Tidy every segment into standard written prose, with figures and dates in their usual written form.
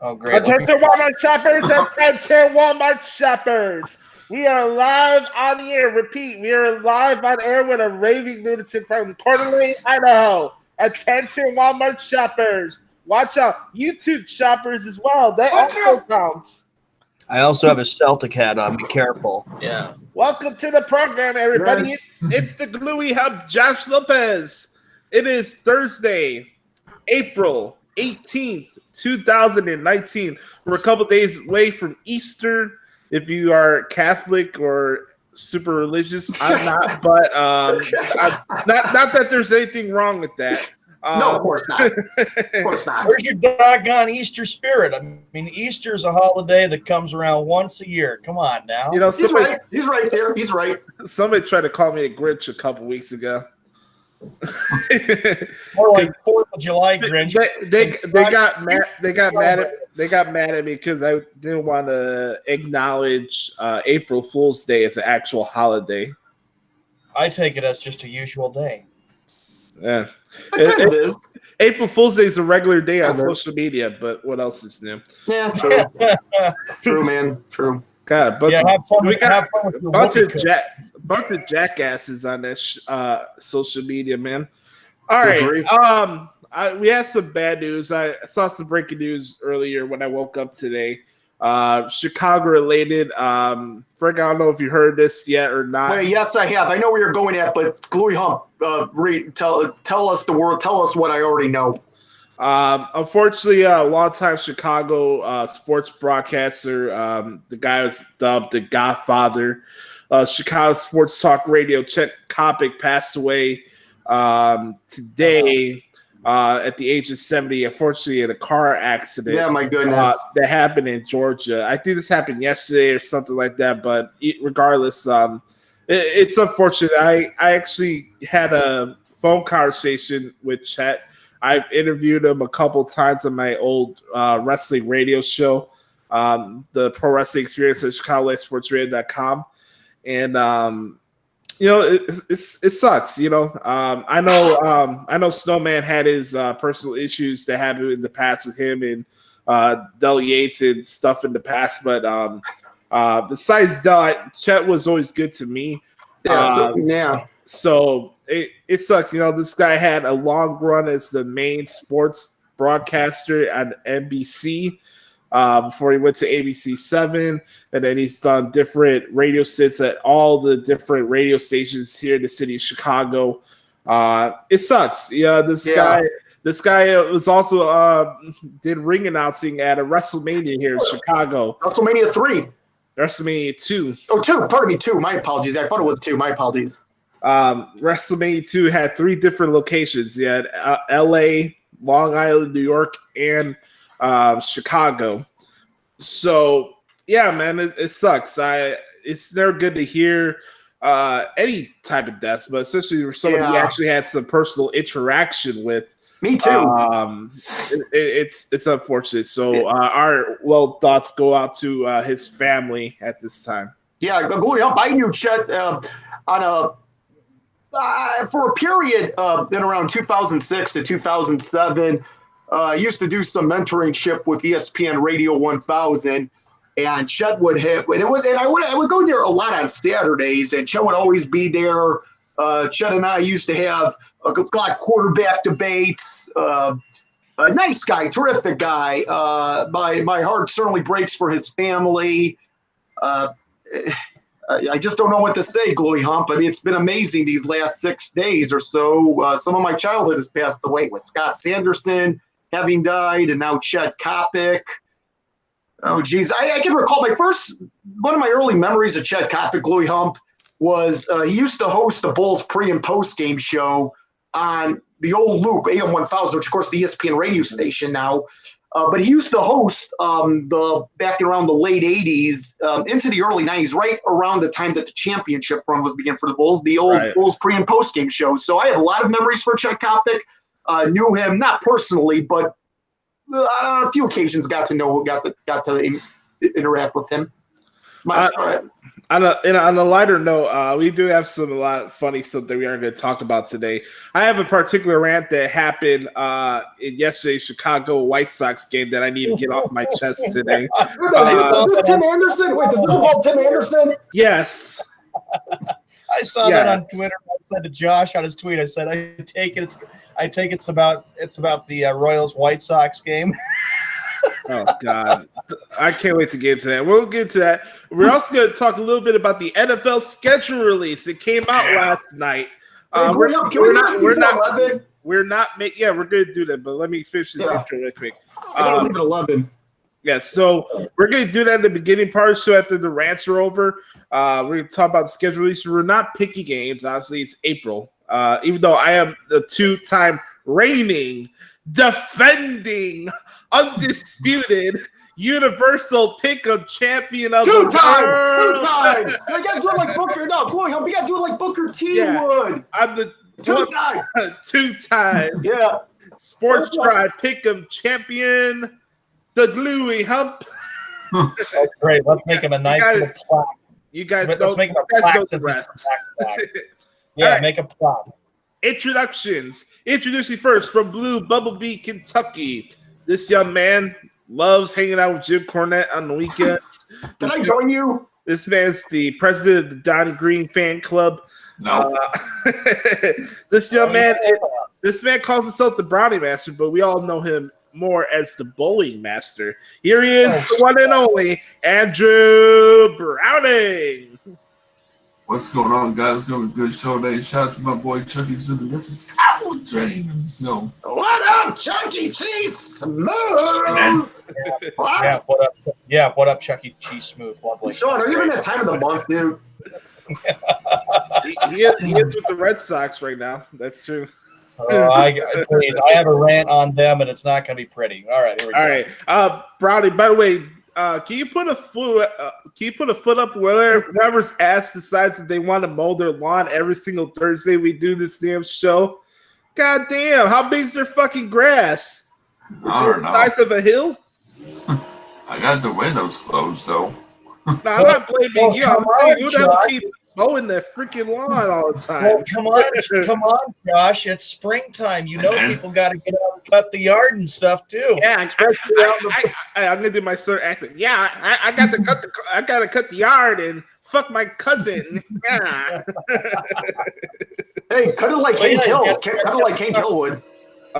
Oh, great. Attention Walmart shoppers, attention Walmart shoppers. We are live on the air. Repeat, we are live on air with a raving lunatic from Coeur d'Alene, Idaho. Attention Walmart shoppers. Watch out. YouTube shoppers as well. That also counts. I also have a Celtic hat on. Be careful. Yeah. Welcome to the program, everybody. It's the Gluey Hub, Josh Lopez. It is Thursday, April 18th, 2019. We're a couple days away from Easter. If you are Catholic or super religious, I'm not, but not that there's anything wrong with that. No, of course not. Of course not. Where's your doggone Easter spirit? I mean, Easter is a holiday that comes around once a year. Come on now. You know, He's right. He's right there. He's right. Somebody tried to call me a Grinch a couple weeks ago. More like 4th of July Grinch. They got mad at me because I didn't want to acknowledge April Fool's Day as an actual holiday. I take it as just a usual day. Yeah, It is. April Fool's Day is a regular day on social media, but what else is new? Yeah, true. True, man. True. God, but Yeah, have fun we with got your a bunch whoopee of jackasses on that social media, man. All right, we had some bad news. I saw some breaking news earlier when I woke up today. Chicago related. Frank, I don't know if you heard this yet or not. Wait, yes, I have. I know where you're going at, but Gluey Hump, tell us the word. Tell us what I already know. Unfortunately, a longtime Chicago sports broadcaster, the guy was dubbed the Godfather. Chicago Sports Talk Radio, Chet Kopic, passed away today at the age of 70, unfortunately, in a car accident. Yeah, my goodness. That happened in Georgia. I think this happened yesterday or something like that, but regardless, it's unfortunate. I actually had a phone conversation with Chet. I've interviewed him a couple times on my old wrestling radio show, the Pro Wrestling Experience at ChicagoLifeSportsRadio.com. And, you know, it sucks, you know. I know Snowman had his personal issues that happened in the past with him and Del Yates and stuff in the past. But besides that, Chet was always good to me. Yeah. So it sucks. You know, this guy had a long run as the main sports broadcaster at NBC before he went to ABC7. And then he's done different radio stints at all the different radio stations here in the city of Chicago. It sucks. Yeah, this guy was also did ring announcing at a WrestleMania here in Chicago. WrestleMania 3. WrestleMania 2. Oh, 2. Pardon me, 2. My apologies. I thought it was 2. My apologies. WrestleMania 2 had 3 different locations. You had LA, Long Island, New York, and Chicago. So yeah, man, it sucks. It's never good to hear any type of death, but especially for someone you actually had some personal interaction with. Me too. It's unfortunate. So our thoughts go out to his family at this time. Yeah, going up. I knew Chet for a period in around 2006 to 2007. I used to do some mentoringship with ESPN Radio 1000, and Chet would hit. And I would go there a lot on Saturdays, and Chet would always be there. Chet and I used to have a lot of quarterback debates. A nice guy, terrific guy. My heart certainly breaks for his family. I just don't know what to say, Gluey Hump. I mean, it's been amazing these last 6 days or so. Some of my childhood has passed away, with Scott Sanderson having died, and now Chet Kopic. Oh, geez. I can recall one of my early memories of Chet Kopic, Gluey Hump, was he used to host the Bulls pre- and post-game show on the old loop, AM 1000, which, of course, the ESPN radio station now. But he used to host back around the late 80s into the early 90s, right around the time that the championship run was beginning for the Bulls, the old Bulls pre- and post-game show. So I have a lot of memories for Chet Kopic. Knew him, not personally, but on a few occasions got to interact with him. On a lighter note, we do have a lot of funny stuff that we are going to talk about today. I have a particular rant that happened in yesterday's Chicago White Sox game that I need to get off my chest today. Is this Tim Anderson? Wait, does this involve Tim Anderson? Yes. I saw that on Twitter. I said to Josh on his tweet, I said, I take it's about the Royals White Sox game. Oh God, I can't wait to get into that. We'll get to that. We're also going to talk a little bit about the NFL schedule release. It came out last night. We're not going to do that, but let me finish this intro real quick. I leave at 11. Yeah, so we're going to do that in the beginning part. So after the rants are over, we're going to talk about the schedule release. We're not picking games. Obviously, it's April. Even though I am the two-time reigning, defending, undisputed, universal pick-up champion of the world. Two-time! You got to do it like Booker. No, Chloe, you got to do it like Booker T would. I'm the two-time yeah. Sports Tribe pick-up champion, the Gluey Hump. That's great. Let's make him a nice little plaque. You guys Let's make him a plaque. the rest. Yeah, right. Make a plaque. Introductions. Introducing first from Blue Bumblebee, Kentucky. This young man loves hanging out with Jim Cornette on the weekends. Can I join you? This man's the president of the Donnie Green fan club. No. This man calls himself the Brownie Master, but we all know him more as the Bowling Master. Here he is, the one and only Andrew Browning. What's going on, guys? It's going to be a good show today. Shout out to my boy Chucky Smooth. This is Sour Drain himself. What up, Chucky Cheese Smooth? What up, Chucky Cheese Smooth? Lovely. Sean, are you having that time of the month, dude? he is with the Red Sox right now. That's true. Please, I have a rant on them, and it's not going to be pretty. All right, here we go. All right, Brownie. By the way, can you put a foot up where whoever's ass decides that they want to mow their lawn every single Thursday we do this damn show? God damn, how big's their fucking grass? Is it the size of a hill? I got the windows closed though. No, I'm not blaming you. I'm saying who the hell keeps mowing that freaking lawn all the time? Well, come on, Josh. It's springtime. You know people got to get out and cut the yard and stuff too. Yeah, I'm gonna do my sir accent. Yeah, I got to cut the yard and fuck my cousin. Yeah. Hey, cut it like King Kill. Cut it like King Kill would.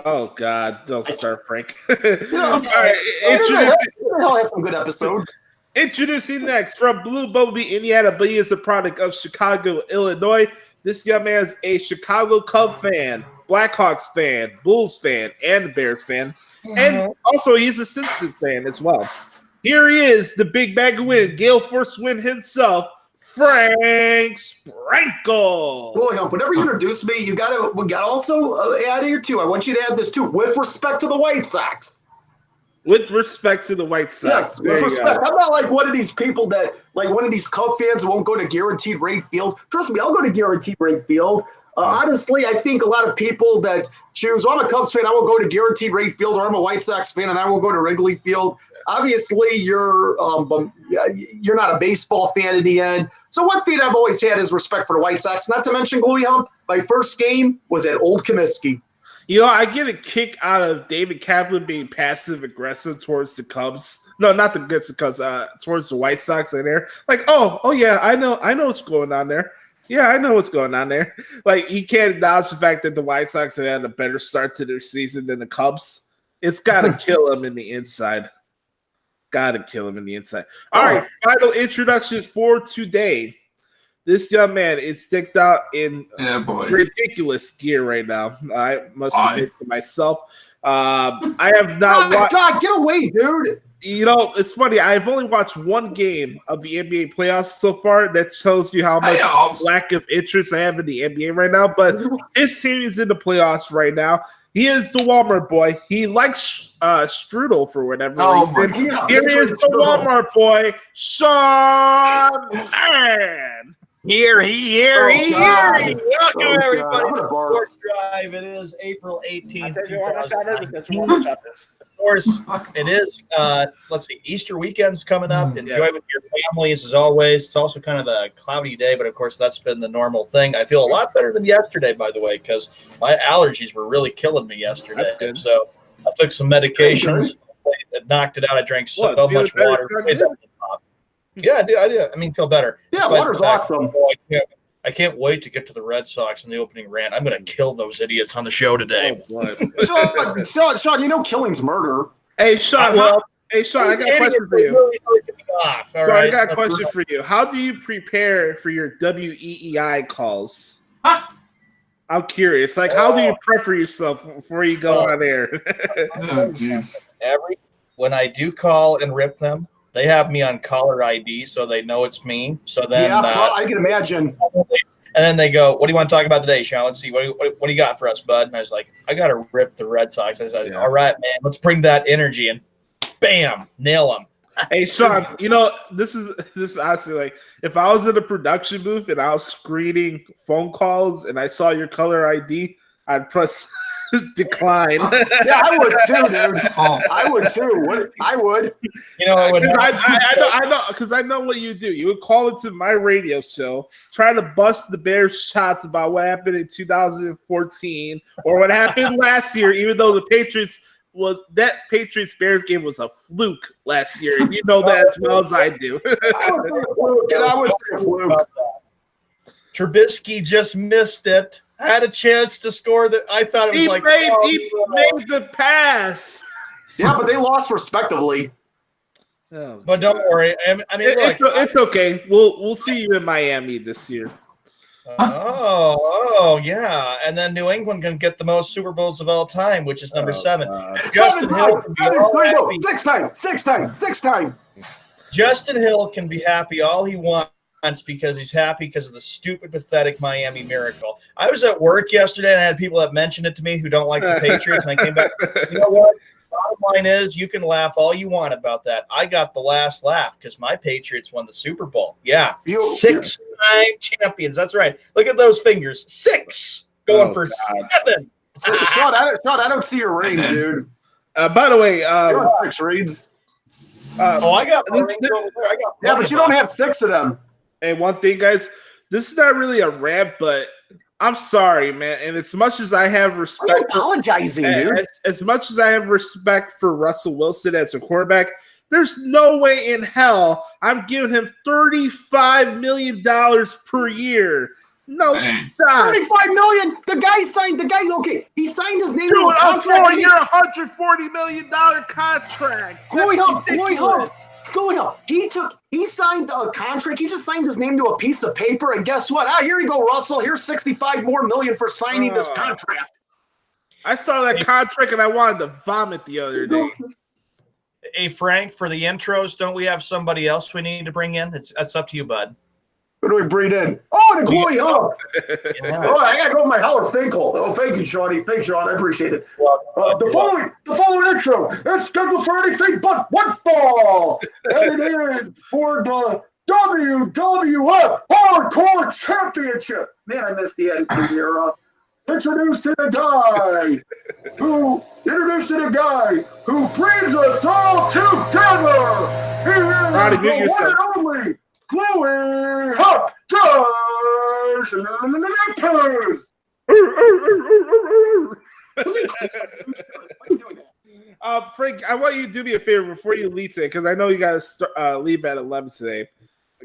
Oh God, don't start, Frank. All right, the hell had some good episodes. Introducing next from Blue Bumblebee, Indiana, but he is a product of Chicago, Illinois. This young man is a Chicago Cub fan, Blackhawks fan, Bulls fan, and Bears fan. And also he's a Simpsons fan as well. Here he is, the big bag of win, Gale Force win himself, Frank Sprankle. Boy, whenever you introduce me, we got also add here too. I want you to add this too, with respect to the White Sox. With respect to the White Sox. Yes, with respect. I'm not like one of these people that, like one of these Cub fans won't go to Guaranteed Rate Field. Trust me, I'll go to Guaranteed Rate Field. Honestly, I think a lot of people that choose, I'm a Cubs fan, I will go to Guaranteed Rate Field, or I'm a White Sox fan, and I will go to Wrigley Field. Obviously, you're not a baseball fan in the end. So one thing I've always had is respect for the White Sox. Not to mention, Gluey Hump, my first game was at Old Comiskey. You know, I get a kick out of David Kaplan being passive-aggressive towards the Cubs. No, not against the Cubs, towards the White Sox in there. Like, oh yeah, I know what's going on there. Yeah, I know what's going on there. Like, he can't acknowledge the fact that the White Sox have had a better start to their season than the Cubs. It's got to kill him in the inside. Got to kill him in the inside. All right, final introductions for today. This young man is sticked out in ridiculous gear right now. I must admit to myself. I have not watched. God, get away, dude. You know, it's funny. I've only watched one game of the NBA playoffs so far. That shows you how much lack of interest I have in the NBA right now. But his team is in the playoffs right now. He is the Walmart boy. He likes strudel for whatever reason. Here is the Walmart boy, Sean Mann. Here. Welcome, Oh, everybody, God. to Sports Drive. It is April 18th, 2019. Of Of course, it is, let's see, Easter weekend's coming up. Enjoy with your families, as always. It's also kind of a cloudy day, but of course, that's been the normal thing. I feel a lot better than yesterday, by the way, because my allergies were really killing me yesterday. That's good. So I took some medications. It knocked it out. I drank so much water. Yeah, I do. I mean, feel better. Yeah, Despite water's the fact awesome. that, I can't wait to get to the Red Sox in the opening rant. I'm going to kill those idiots on the show today. Sean, you know killing's murder. Hey, Sean. Sean, I got a question for you. I got a question for you. How do you prepare for your WEEI calls? I'm curious. Like, how do you prep for yourself before you go on air? Oh, jeez. When I do call and rip them, they have me on caller ID, so they know it's me. So then, I can imagine. And then they go, "What do you want to talk about today, Sean? Let's see. What do you got for us, bud?" And I was like, "I got to rip the Red Sox." I said, "All right, man, let's bring that energy." And bam, nail them. Hey, Sean, you know, this is honestly like, if I was in a production booth and I was screening phone calls and I saw your caller ID, I'd press decline. Yeah, I would too, dude. I would too. I would. You know, I would. I know, because I know what you do. You would call into my radio show, try to bust the Bears' shots about what happened in 2014 or what happened last year, even though the Patriots Bears game was a fluke last year, and you know that as well as I do. I would say a fluke. Trubisky just missed it. Had a chance to score. That I thought it was He made the pass. Yeah, but they lost respectively. Oh, but don't worry. I mean, it's okay. We'll see you in Miami this year. Oh, yeah. And then New England can get the most Super Bowls of all time, which is number 7. Justin Hill can be happy. Six time. Justin Hill can be happy all he wants because he's happy because of the stupid, pathetic Miami Miracle. I was at work yesterday and I had people that mentioned it to me who don't like the Patriots, and I came back. You know what? Bottom line is, you can laugh all you want about that. I got the last laugh because my Patriots won the Super Bowl. Yeah, 6-time champions. That's right. Look at those fingers. 6 going for 7. Sean, I don't see your rings, dude. By the way, you're on 6 rings. I got my rings over there. Yeah, but you don't have 6 of them. And one thing, guys, this is not really a rant, but I'm sorry, man. And as much as I have respect, I'm apologizing, dude. As much as I have respect for Russell Wilson as a quarterback, there's no way in hell I'm giving him $35 million per year. No shot. $35 million. The guy signed. Okay, he signed his name to a contract. 4-year, $140 million contract. Going up. He signed a contract. He just signed his name to a piece of paper, and guess what? Here you go, Russell. Here's $65 million for signing this contract. I saw that contract and I wanted to vomit the other day. Hey, Frank, for the intros, don't we have somebody else we need to bring in? That's up to you, bud. Who do we breathe in? Oh, the Chloe Hump. Yeah. Oh, I gotta go with my Heller Finkel. Oh, thank you, Shawnee. Thanks, Sean. I appreciate it. The following intro is scheduled for anything but one fall. And it is for the WWF Hardcore Championship. Man, I missed the Attitude Era. Introducing a guy who brings us all together. He is the one and only Chloe Hop Josh Lippers. Frank, I want you to do me a favor before you leave today, because I know you got to leave at 11 today.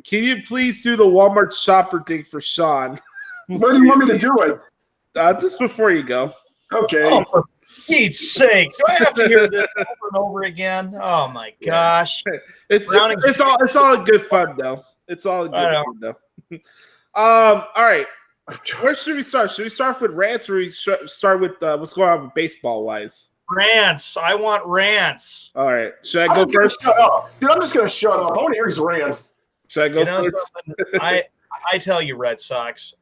Can you please do the Walmart shopper thing for Sean? Where do you want me to do it? Just before you go. Okay. Oh, for Pete's sake. Do I have to hear this over and over again? Oh, my gosh. It's all in good fun, though. It's all in good fun, though. All right. Where should we start? Should we start with rants, or we start with what's going on baseball-wise? Rants. I want rants. All right. Should I go first? Shut up. Dude, I'm just going to shut up. I want to hear his rants. Should I go first? I tell you, Red Sox,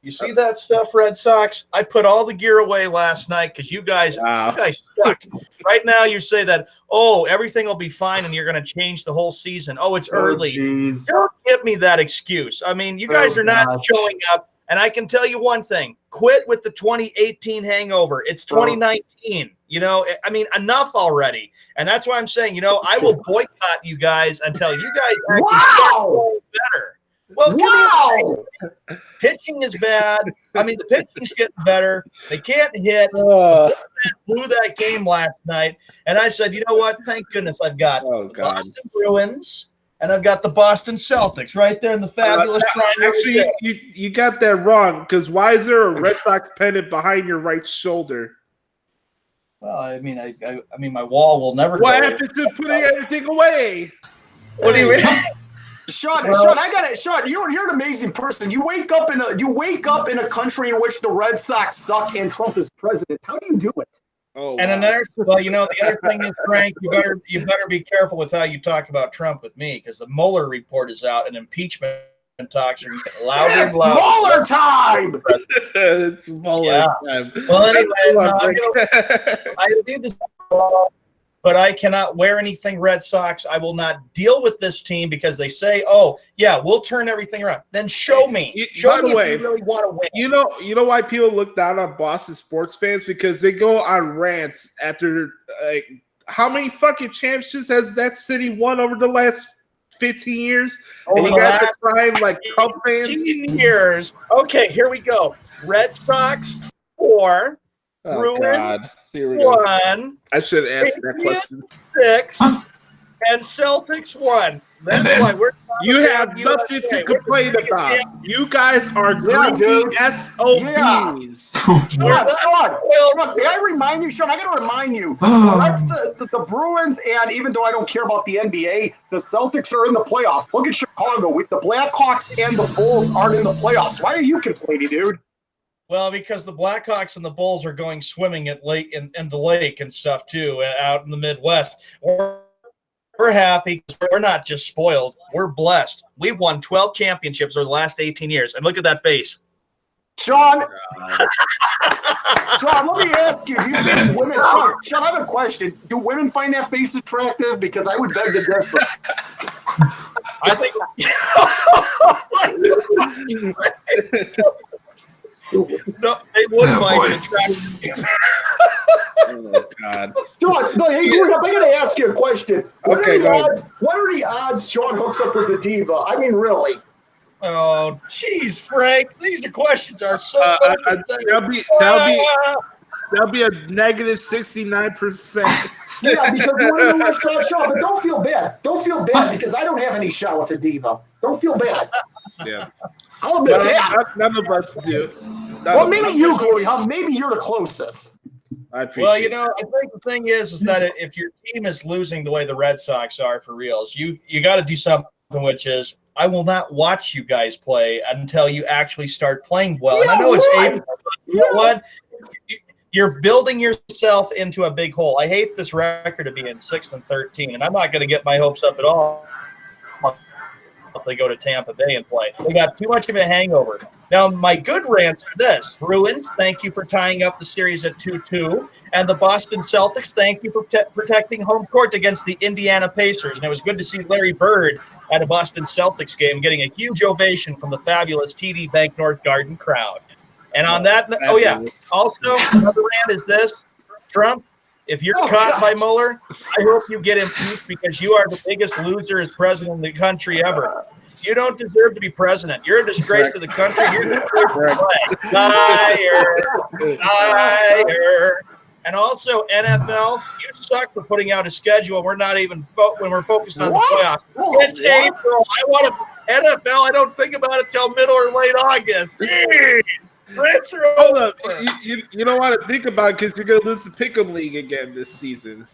You see that stuff, Red Sox? I put all the gear away last night because you guys suck. Right now, you say that, everything will be fine and you're going to change the whole season. Oh, it's early. Geez. Don't give me that excuse. I mean, you guys are not showing up. And I can tell you one thing. Quit with the 2018 hangover. It's 2019. You know, I mean, enough already. And that's why I'm saying, I will boycott you guys until you guys start playing better. Well, pitching is bad. I mean, the pitching's getting better. They can't hit. Blew that game last night. And I said, you know what? Thank goodness I've got the Boston Bruins and I've got the Boston Celtics right there in the fabulous triangle. Actually, you got that wrong because why is there a Red Sox pennant behind your right shoulder? Well, I mean, I mean, my wall will never. What happened to putting everything away? What do you mean? Sean, I got it. Sean, you're an amazing person. You wake up in a country in which the Red Sox suck and Trump is president. How do you do it? Oh, and the other thing is, Frank, you better be careful with how you talk about Trump with me because the Mueller report is out and impeachment talks are getting louder and louder. Mueller time. It's Mueller time. Well, anyway, I do this. But I cannot wear anything Red Sox. I will not deal with this team because they say, we'll turn everything around. Then show me. Show me if you really want to win. You know why people look down on Boston sports fans? Because they go on rants after how many fucking championships has that city won over the last 15 years? And you guys are crying like Cub fans? 15 years. Okay, here we go. Red Sox 4. Bruins 1. I should ask that question. 6 and Celtics 1. That's why you have nothing to complain about. You guys are greasy SOBs. Sean, may I remind you, Sean? I got to remind you. The Bruins, and even though I don't care about the NBA, the Celtics are in the playoffs. Look at Chicago. With the Blackhawks and the Bulls aren't in the playoffs. Why are you complaining, dude? Well, because the Blackhawks and the Bulls are going swimming at lake in the lake and stuff too, out in the Midwest. We're happy. We're not just spoiled. We're blessed. We've won 12 championships over the last 18 years. And look at that face. Sean, let me ask you, do you think women, Sean, I have a question. Do women find that face attractive? Because I would beg to differ. I think no, they would find it attractive. Oh, God. Sean, hey, I got to ask you a question. What are the odds Sean hooks up with the diva? I mean, really? Oh, jeez, Frank. These questions are so that'll be a negative 69%. Yeah, because we're in the restaurant shop. But don't feel bad. Don't feel bad because I don't have any shot with a diva. Don't feel bad. Yeah. I'll admit that. None of us do. Well, maybe you, Glory, huh? Maybe you're the closest. I appreciate I think the thing is that if your team is losing the way the Red Sox are for reals, you got to do something, which is I will not watch you guys play until you actually start playing well. And I know it's April, but you know what? You're building yourself into a big hole. I hate this record of being 6-13, and I'm not going to get my hopes up at all if they go to Tampa Bay and play. They got too much of a hangover. Now, my good rants are this. Bruins, thank you for tying up the series at 2-2. And the Boston Celtics, thank you for protecting home court against the Indiana Pacers. And it was good to see Larry Bird at a Boston Celtics game getting a huge ovation from the fabulous TD Bank North Garden crowd. And on that, also, another rant is this. Trump, if you're caught by Mueller, I hope you get impeached because you are the biggest loser as president of the country ever. You don't deserve to be president. You're a disgrace to the country. You're a disgrace to the flag. Liar. And also, NFL, you suck for putting out a schedule. We're not even when we're focused on the playoffs. It's April. I want to NFL. I don't think about it till middle or late August. Jeez. Hold up. You don't want to think about it because you're going to lose the Pick'em League again this season.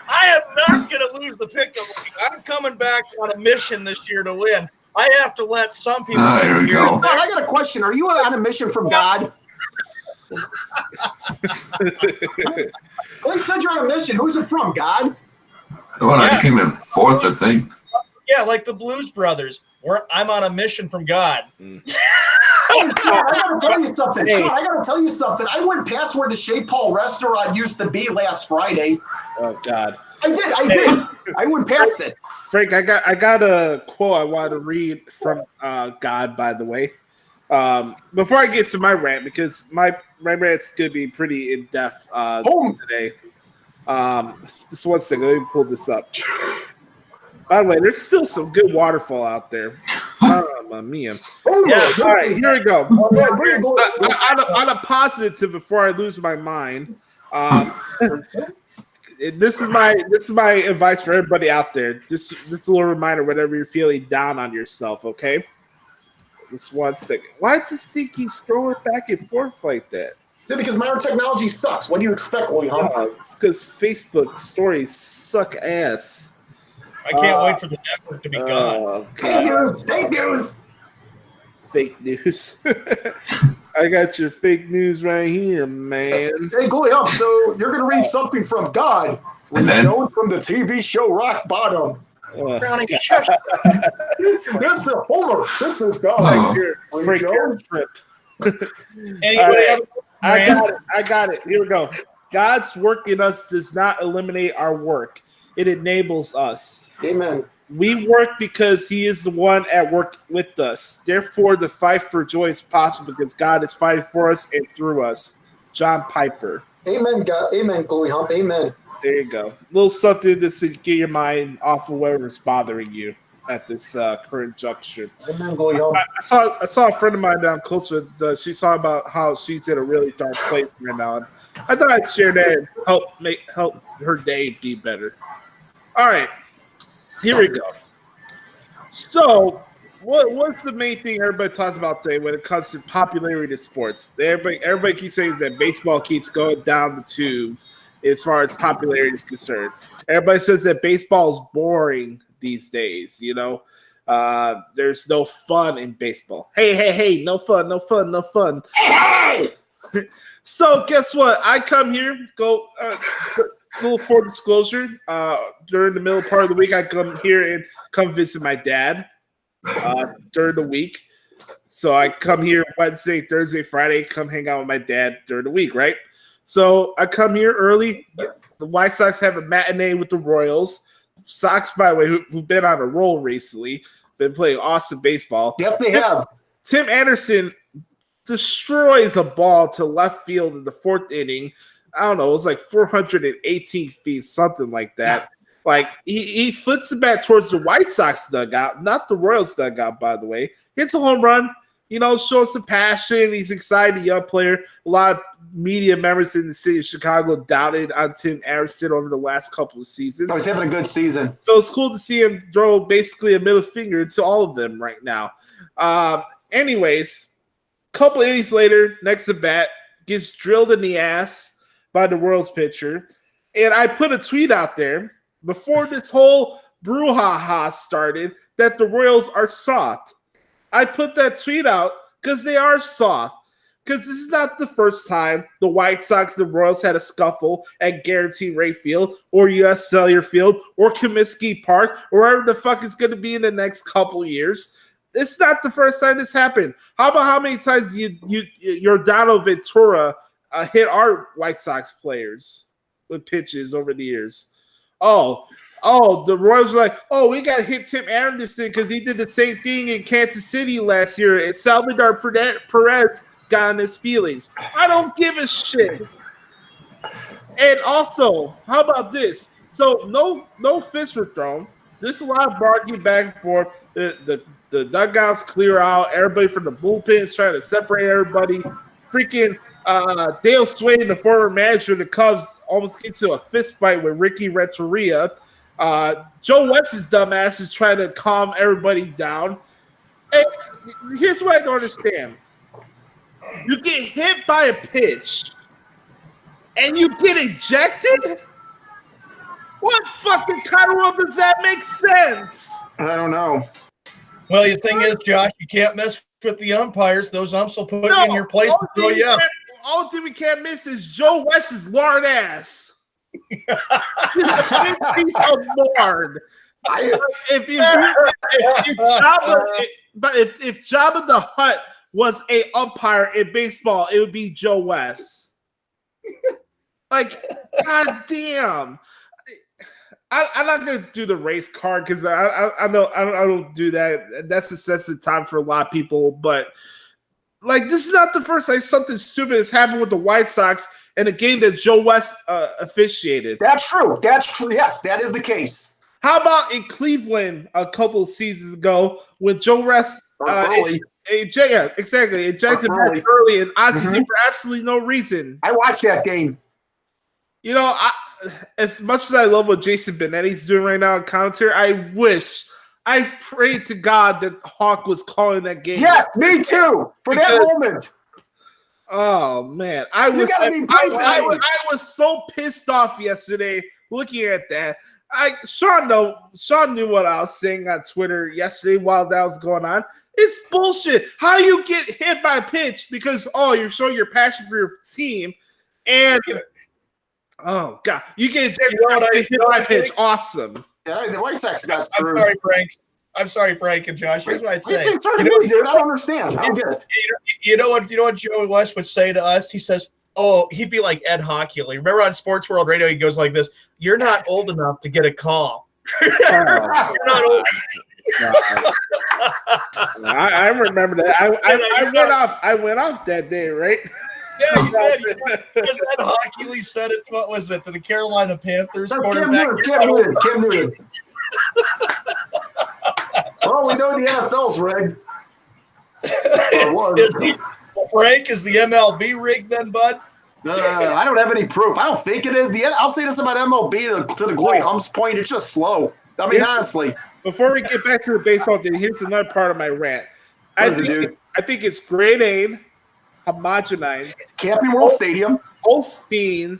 I am not going to lose the Pick'em League. I'm coming back on a mission this year to win. I have to let some people. Here we go. I got a question. Are you on a mission from God? They said you're on a mission. Who's it from? God? The one I came in fourth, I think. Yeah, like the Blues Brothers. I'm on a mission from God. gotta tell you something. Sean, I gotta tell you something. I went past where the Chez Paul restaurant used to be last Friday. Oh God. I did. I went past it. Frank, I got a quote I want to read from God, by the way. Before I get to my rant, because my rant's gonna be pretty in depth today. Just one second, let me pull this up. By the way, there's still some good waterfall out there. Mamma mia. Yeah, all right, here we go. On a positive, before I lose my mind, this is my advice for everybody out there. Just a little reminder whenever you're feeling down on yourself, okay? Just 1 second. Why does he keep scrolling back and forth like that? Yeah, because modern technology sucks. What do you expect, Willie? It's because Facebook stories suck ass. I can't wait for the network to be gone. Fake news. Fake news. I got your fake news right here, man. Hey, Gully Hump, so you're going to read something from God shown from the TV show Rock Bottom. Brownie, This is Homer. This is God. Frank trip. Anybody have I got it. Here we go. God's work in us does not eliminate our work. It enables us. Amen. We work because he is the one at work with us. Therefore, the fight for joy is possible because God is fighting for us and through us. John Piper. Amen, God. Amen, Gully Hump. Amen. There you go. A little something to get your mind off of whatever's bothering you at this current juncture. Amen, Gully Hump. I saw a friend of mine down close with. She saw about how she's in a really dark place right now. And I thought I'd share that and help her day be better. All right, here we go. So, what's the main thing everybody talks about today when it comes to popularity of sports? Everybody keeps saying that baseball keeps going down the tubes as far as popularity is concerned. Everybody says that baseball is boring these days. You know, there's no fun in baseball. Hey, no fun. Hey! So guess what? I come here, little for disclosure, during the middle part of the week, I come here and come visit my dad during the week. So I come here Wednesday, Thursday, Friday, come hang out with my dad during the week, right? So I come here early. The White Sox have a matinee with the Royals. Sox, by the way, who've been on a roll recently, been playing awesome baseball. Yes, they have. Tim Anderson destroys a ball to left field in the fourth inning. I don't know, it was like 418 feet, something like that. Like, he flips the bat towards the White Sox dugout, not the Royals dugout, by the way. Hits a home run, shows some passion. He's excited, young player. A lot of media members in the city of Chicago doubted on Tim Anderson over the last couple of seasons. Oh, he's having a good season. So it's cool to see him throw basically a middle finger to all of them right now. Anyways, a couple innings later, next at bat, gets drilled in the ass by the Royals pitcher. And I put a tweet out there before this whole brouhaha started that the Royals are soft. I put that tweet out because they are soft. Because this is not the first time the White Sox and the Royals had a scuffle at Guaranteed Rate Field or U.S. Cellular Field or Comiskey Park or wherever the fuck it's going to be in the next couple years. It's not the first time this happened. How about how many times Yordano Ventura hit our White Sox players with pitches over the years? Oh, the Royals were like, we got to hit Tim Anderson because he did the same thing in Kansas City last year. And Salvador Perez got on his feelings. I don't give a shit. And also, how about this? So no fists were thrown. There's a lot of barking back and forth. The dugouts clear out. Everybody from the bullpen is trying to separate everybody. Freaking Dale Swain, the former manager of the Cubs, almost gets into a fist fight with Ricky Renteria. Joe West's dumbass is trying to calm everybody down. And here's what I don't understand. You get hit by a pitch and you get ejected? What fucking kind of world does that make sense? I don't know. Well, the thing is, Josh, you can't mess with the umpires. Those umps will put you in your place and throw you up. All thing we can't miss is Joe West's lard ass. He's a big piece of lard. If Jabba the Hutt was a umpire in baseball, it would be Joe West. Like, god damn. I'm not gonna do the race card because I know I don't do that. That's a sensitive time for a lot of people. But like, this is not the first time something stupid has happened with the White Sox in a game that Joe West officiated. That's true. That's true. Yes, that is the case. How about in Cleveland a couple of seasons ago when Joe West Early. ejected back early and Ozzie did for absolutely no reason. I watched that game. You know, as much as I love what Jason Benetti's doing right now in commentary, I pray to God that Hawk was calling that game. Yes, me too. For that moment. Oh man, I was so pissed off yesterday looking at that. Sean knew what I was saying on Twitter yesterday while that was going on. It's bullshit. How you get hit by a pitch because you're showing your passion for your team, and oh god, you get hit by a pitch. Awesome. Yeah, the White Sox got screwed. I'm sorry, Frank and Josh. Here's what I'd say. Dude, I don't understand. I don't get it. You know what Joe West would say to us? He says, he'd be like Ed Hockley. Remember on Sports World Radio, he goes like this: "You're not old enough to get a call." You're not old. I remember that. I went off that day, right? Yeah, you did. Because Ed Hockley said it. What was it to the Carolina Panthers quarterback? Cam Newton. Well, we know the NFL's rigged. Frank, is the MLB rigged then, bud? I don't have any proof. I don't think it is. I'll say this about MLB to the Glory Humps point. It's just slow. I mean, honestly. Before we get back to the baseball thing, here's another part of my rant. I think it's grade A, homogenized. Camping World Stadium. Holstein,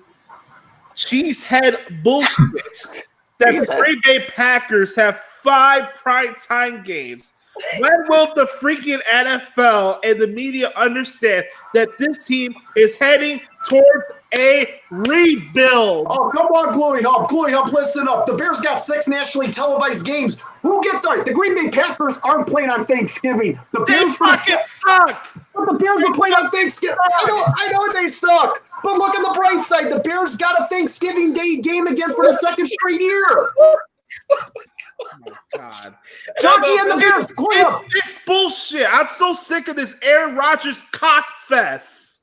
cheesehead bullshit that the Green Bay Packers have 5 primetime games. When will the freaking NFL and the media understand that this team is heading towards a rebuild? Oh, come on, Glory Hump, listen up. The Bears got 6 nationally televised games. Who gets started? The Green Bay Packers aren't playing on Thanksgiving. The Bears fucking suck. But the Bears are playing on Thanksgiving. I know they suck. But look on the bright side. The Bears got a Thanksgiving Day game again for the 2nd straight year. Oh my God. Jockey and the Bears. It's bullshit. I'm so sick of this Aaron Rodgers cock fest.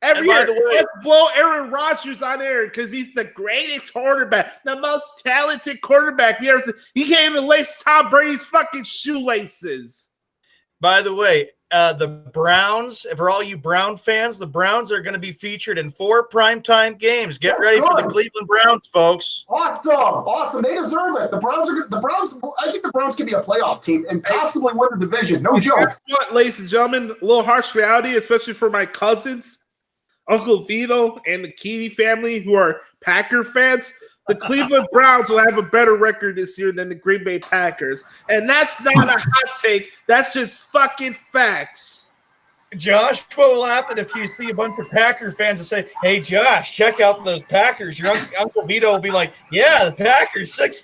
Every year, let's blow Aaron Rodgers on air because he's the greatest quarterback, the most talented quarterback we ever seen. He can't even lace Tom Brady's fucking shoelaces. By the way, the Browns, for all you Brown fans, the Browns are going to be featured in 4 primetime games. Get ready for the Cleveland Browns, folks. Awesome. They deserve it. The Browns. I think the Browns can be a playoff team and possibly win the division. No joke. That's what, ladies and gentlemen, a little harsh reality, especially for my cousins, Uncle Vito and the Keeney family, who are Packer fans. The Cleveland Browns will have a better record this year than the Green Bay Packers. And that's not a hot take. That's just fucking facts. Josh, what will happen if you see a bunch of Packer fans and say, "Hey, Josh, check out those Packers"? Your Uncle Vito will be like, "Yeah, the Packers, 6."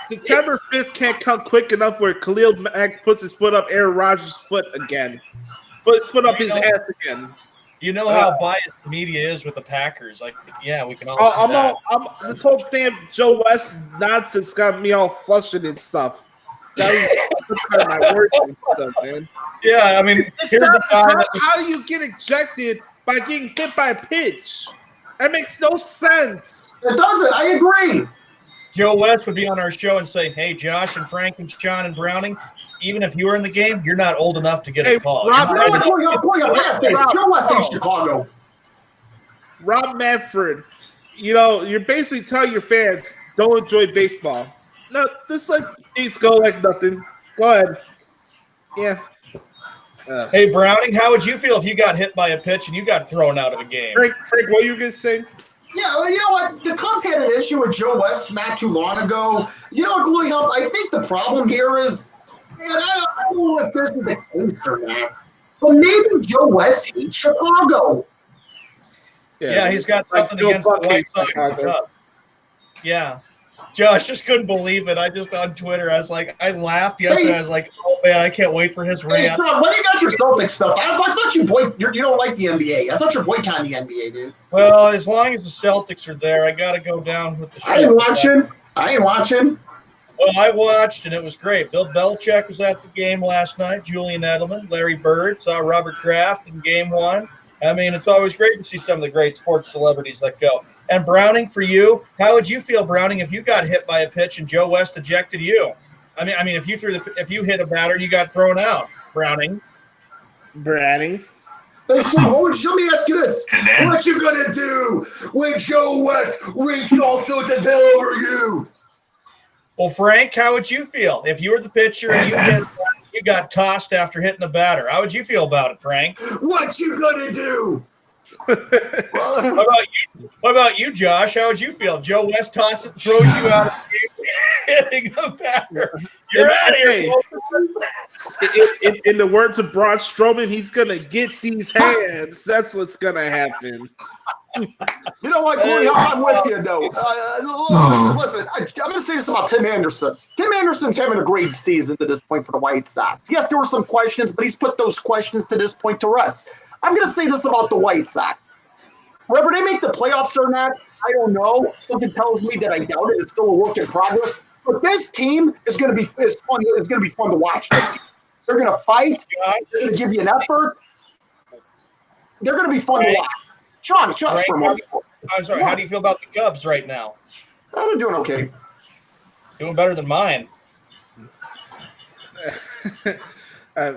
September 5th can't come quick enough where Khalil Mack puts his foot up Aaron Rodgers' foot again. Puts his foot up his ass again. You know how biased the media is with the Packers. Like, yeah, we can all see that. This whole damn Joe West nonsense got me all flustered and stuff. That was my words and stuff, man. Yeah, I mean, how do you get ejected by getting hit by a pitch? That makes no sense. It doesn't. I agree. Joe West would be on our show and say, "Hey, Josh and Frank and Sean and Browning, even if you were in the game, you're not old enough to get a call." Joe West in Chicago. Rob Manfred, you're basically telling your fans, don't enjoy baseball. No, just like these go like nothing. Go ahead. Yeah. Hey, Browning, how would you feel if you got hit by a pitch and you got thrown out of the game? Frank, what are you going to say? Yeah, well, you know what? The Cubs had an issue with Joe West not too long ago. You know what, Glory Hump? I think the problem here is, and I don't know if this is the case or not, but maybe Joe West hates Chicago. Yeah, he's got something against the White Sox. Yeah. Josh just couldn't believe it. I just on Twitter, I was like, I laughed yesterday. I was like, oh man, I can't wait for his Hey, rant. Sean, when you got your Celtics stuff, I thought you don't like the NBA. I thought you're boycotting the NBA, dude. Well, as long as the Celtics are there, I got to go down with the ship. I ain't watching. Well, I watched, and it was great. Bill Belichick was at the game last night. Julian Edelman, Larry Bird, saw Robert Kraft in Game 1. I mean, it's always great to see some of the great sports celebrities that go. And Browning, for you, how would you feel, Browning, if you got hit by a pitch and Joe West ejected you? I mean, if you hit a batter, you got thrown out, Browning. Hey, so, let me ask you this. What you gonna do when Joe West wreaks all sorts of hell over you? Well, Frank, how would you feel if you were the pitcher and you got tossed after hitting a batter? How would you feel about it, Frank? What you gonna do? What about you, Josh? How would you feel? Joe West throws you out of the game, hitting a batter. You're out of here. In the words of Braun Strowman, he's gonna get these hands. That's what's gonna happen. You know what, Corey? I'm with you, though. Listen, I'm going to say this about Tim Anderson. Tim Anderson's having a great season to this point for the White Sox. Yes, there were some questions, but he's put those questions to this point to rest. I'm going to say this about the White Sox. Whether they make the playoffs or not, I don't know. Something tells me that I doubt it. It's still a work in progress. But this team is going to be fun. It's going to be fun to watch. They're going to fight. They're going to give you an effort. They're going to be fun to watch. Sean, for a moment. I'm sorry. How do you feel about the Cubs right now? They're doing okay. Doing better than mine. I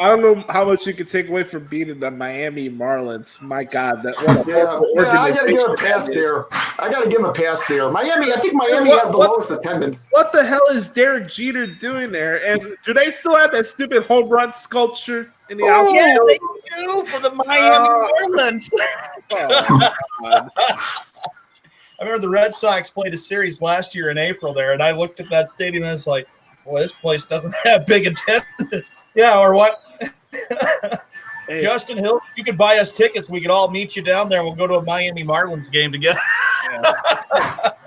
don't know how much you can take away from beating the Miami Marlins. My God, that what a I got to give him a pass there. Miami, I think Miami has the lowest attendance. What the hell is Derek Jeter doing there? And do they still have that stupid home run sculpture in the outfield? Yeah, they do for the Miami Marlins. I remember the Red Sox played a series last year in April there, and I looked at that stadium and I was like, boy, this place doesn't have big attendance. Yeah, or what? Hey. Justin Hill, you could buy us tickets. We could all meet you down there. We'll go to a Miami Marlins game together.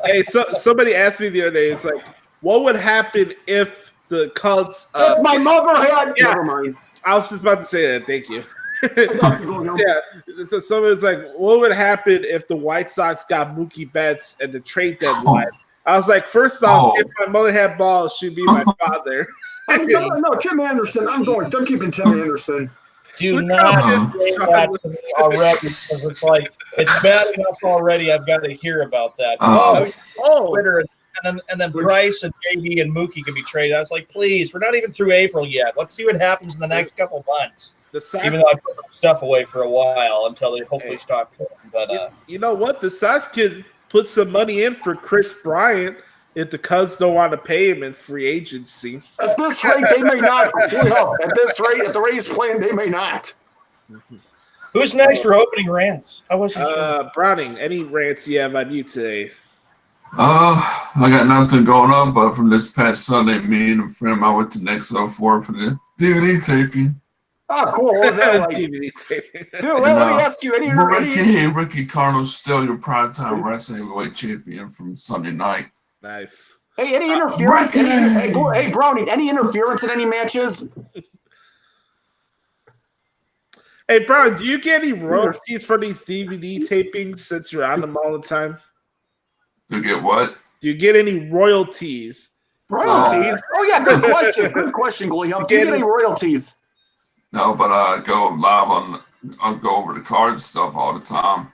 Hey, somebody asked me the other day, it's like, what would happen if the Cubs – if my mother had – yeah, never mind. I was just about to say that. Thank you. Yeah. So somebody's like, what would happen if the White Sox got Mookie Betts at the trade deadline? I was like, first off, if my mother had balls, she'd be my father. No, Tim Anderson. I'm keeping Tim Anderson. Do not say that to me already, because it's like it's bad enough already. I've got to hear about that. Twitter, and then Bryce and JD and Mookie can be traded. I was like, please, we're not even through April yet. Let's see what happens in the next couple of months. Even though I put stuff away for a while until they hopefully stop playing. But you know what? The Sox could put some money in for Chris Bryant if the Cubs don't want to pay him in free agency. At this rate, they may not. At this rate, at the rate he's playing, they may not. Who's next for opening rants? I wasn't sure. Browning, any rants you have on you today? I got nothing going on, but from this past Sunday, me and a friend, I went to Next 04 for the DVD taping. Oh, cool. What was that like? Dude, let me ask you. Ricky Carno's still your primetime wrestling heavyweight champion from Sunday night. Nice. Hey, any interference? Hey, Brownie, any interference in any matches? Hey, Brown, do you get any royalties for these DVD tapings since you're on them all the time? You get what? Do you get any royalties? Royalties? Oh, yeah, good question. Good question, Gleehump. Do you get any royalties? No, but I go live I go over the card and stuff all the time.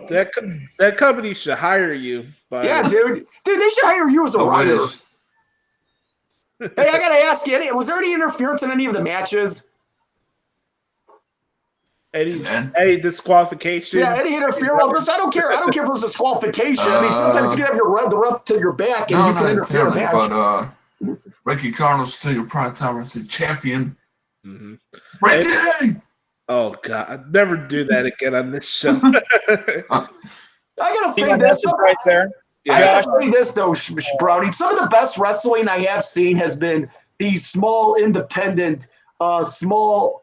That company should hire you. But yeah, dude. Dude, they should hire you as a writer. Hey, I gotta ask you, was there any interference in any of the matches? Any disqualification? Yeah, any interference. I don't care. I don't care if it was disqualification. I mean, sometimes you can have the ref to your back and you can interfere in a match. But Ricky Carno's still your primetime wrestling champion. Mm-hmm. Ricky! Oh God, I'd never do that again on this show. I gotta say this right there. I gotta say this though, Brownie. Some of the best wrestling I have seen has been these small, independent, small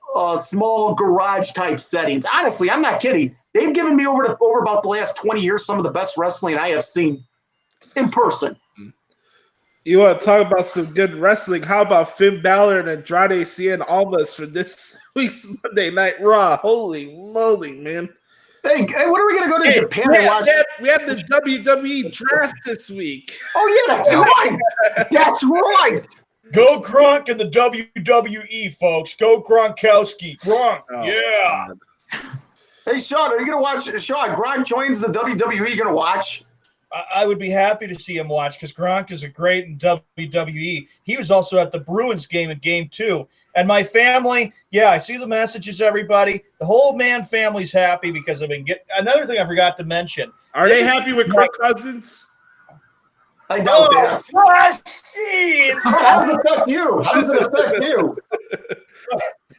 garage type settings. Honestly, I'm not kidding. They've given me over about the last 20 years some of the best wrestling I have seen. in person. You want to talk about some good wrestling? How about Finn Balor and Andrade Cien Almas for this week's Monday Night Raw? Holy moly, man. Hey, when are we going to go to Japan and watch? We have the WWE draft this week. Oh, yeah, that's right. That's right. Go Gronk in the WWE, folks. Go Gronkowski. Gronk. Oh, yeah. God. Hey, Sean, are you going to watch? Sean, Gronk joins the WWE. You going to watch? I would be happy to see him watch because Gronk is a great in WWE. He was also at the Bruins game in Game 2. And my family, yeah, I see the messages, everybody. The whole man family's happy because I've been getting – another thing I forgot to mention. Are they happy with Kirk Cousins? I doubt that. Jeez. How does it affect you? How does it affect you?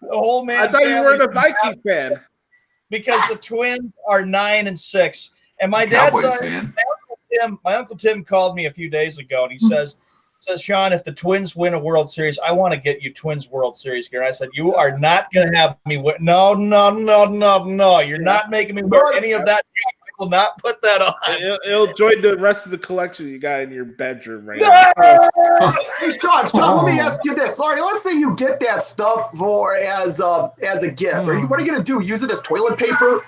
The whole man I thought you weren't a family- Viking fan. Because the Twins are 9-6. And my Cowboys dad's fan. my Uncle Tim called me a few days ago, and he says, Sean, if the Twins win a World Series, I want to get you Twins World Series gear. And I said, you are not going to have me win. No. You're not making me wear any of that. I will not put that on. It'll join the rest of the collection you got in your bedroom right now. Hey, Sean, let me ask you this. Sorry, let's say you get that stuff for as a gift. What are you going to do? Use it as toilet paper?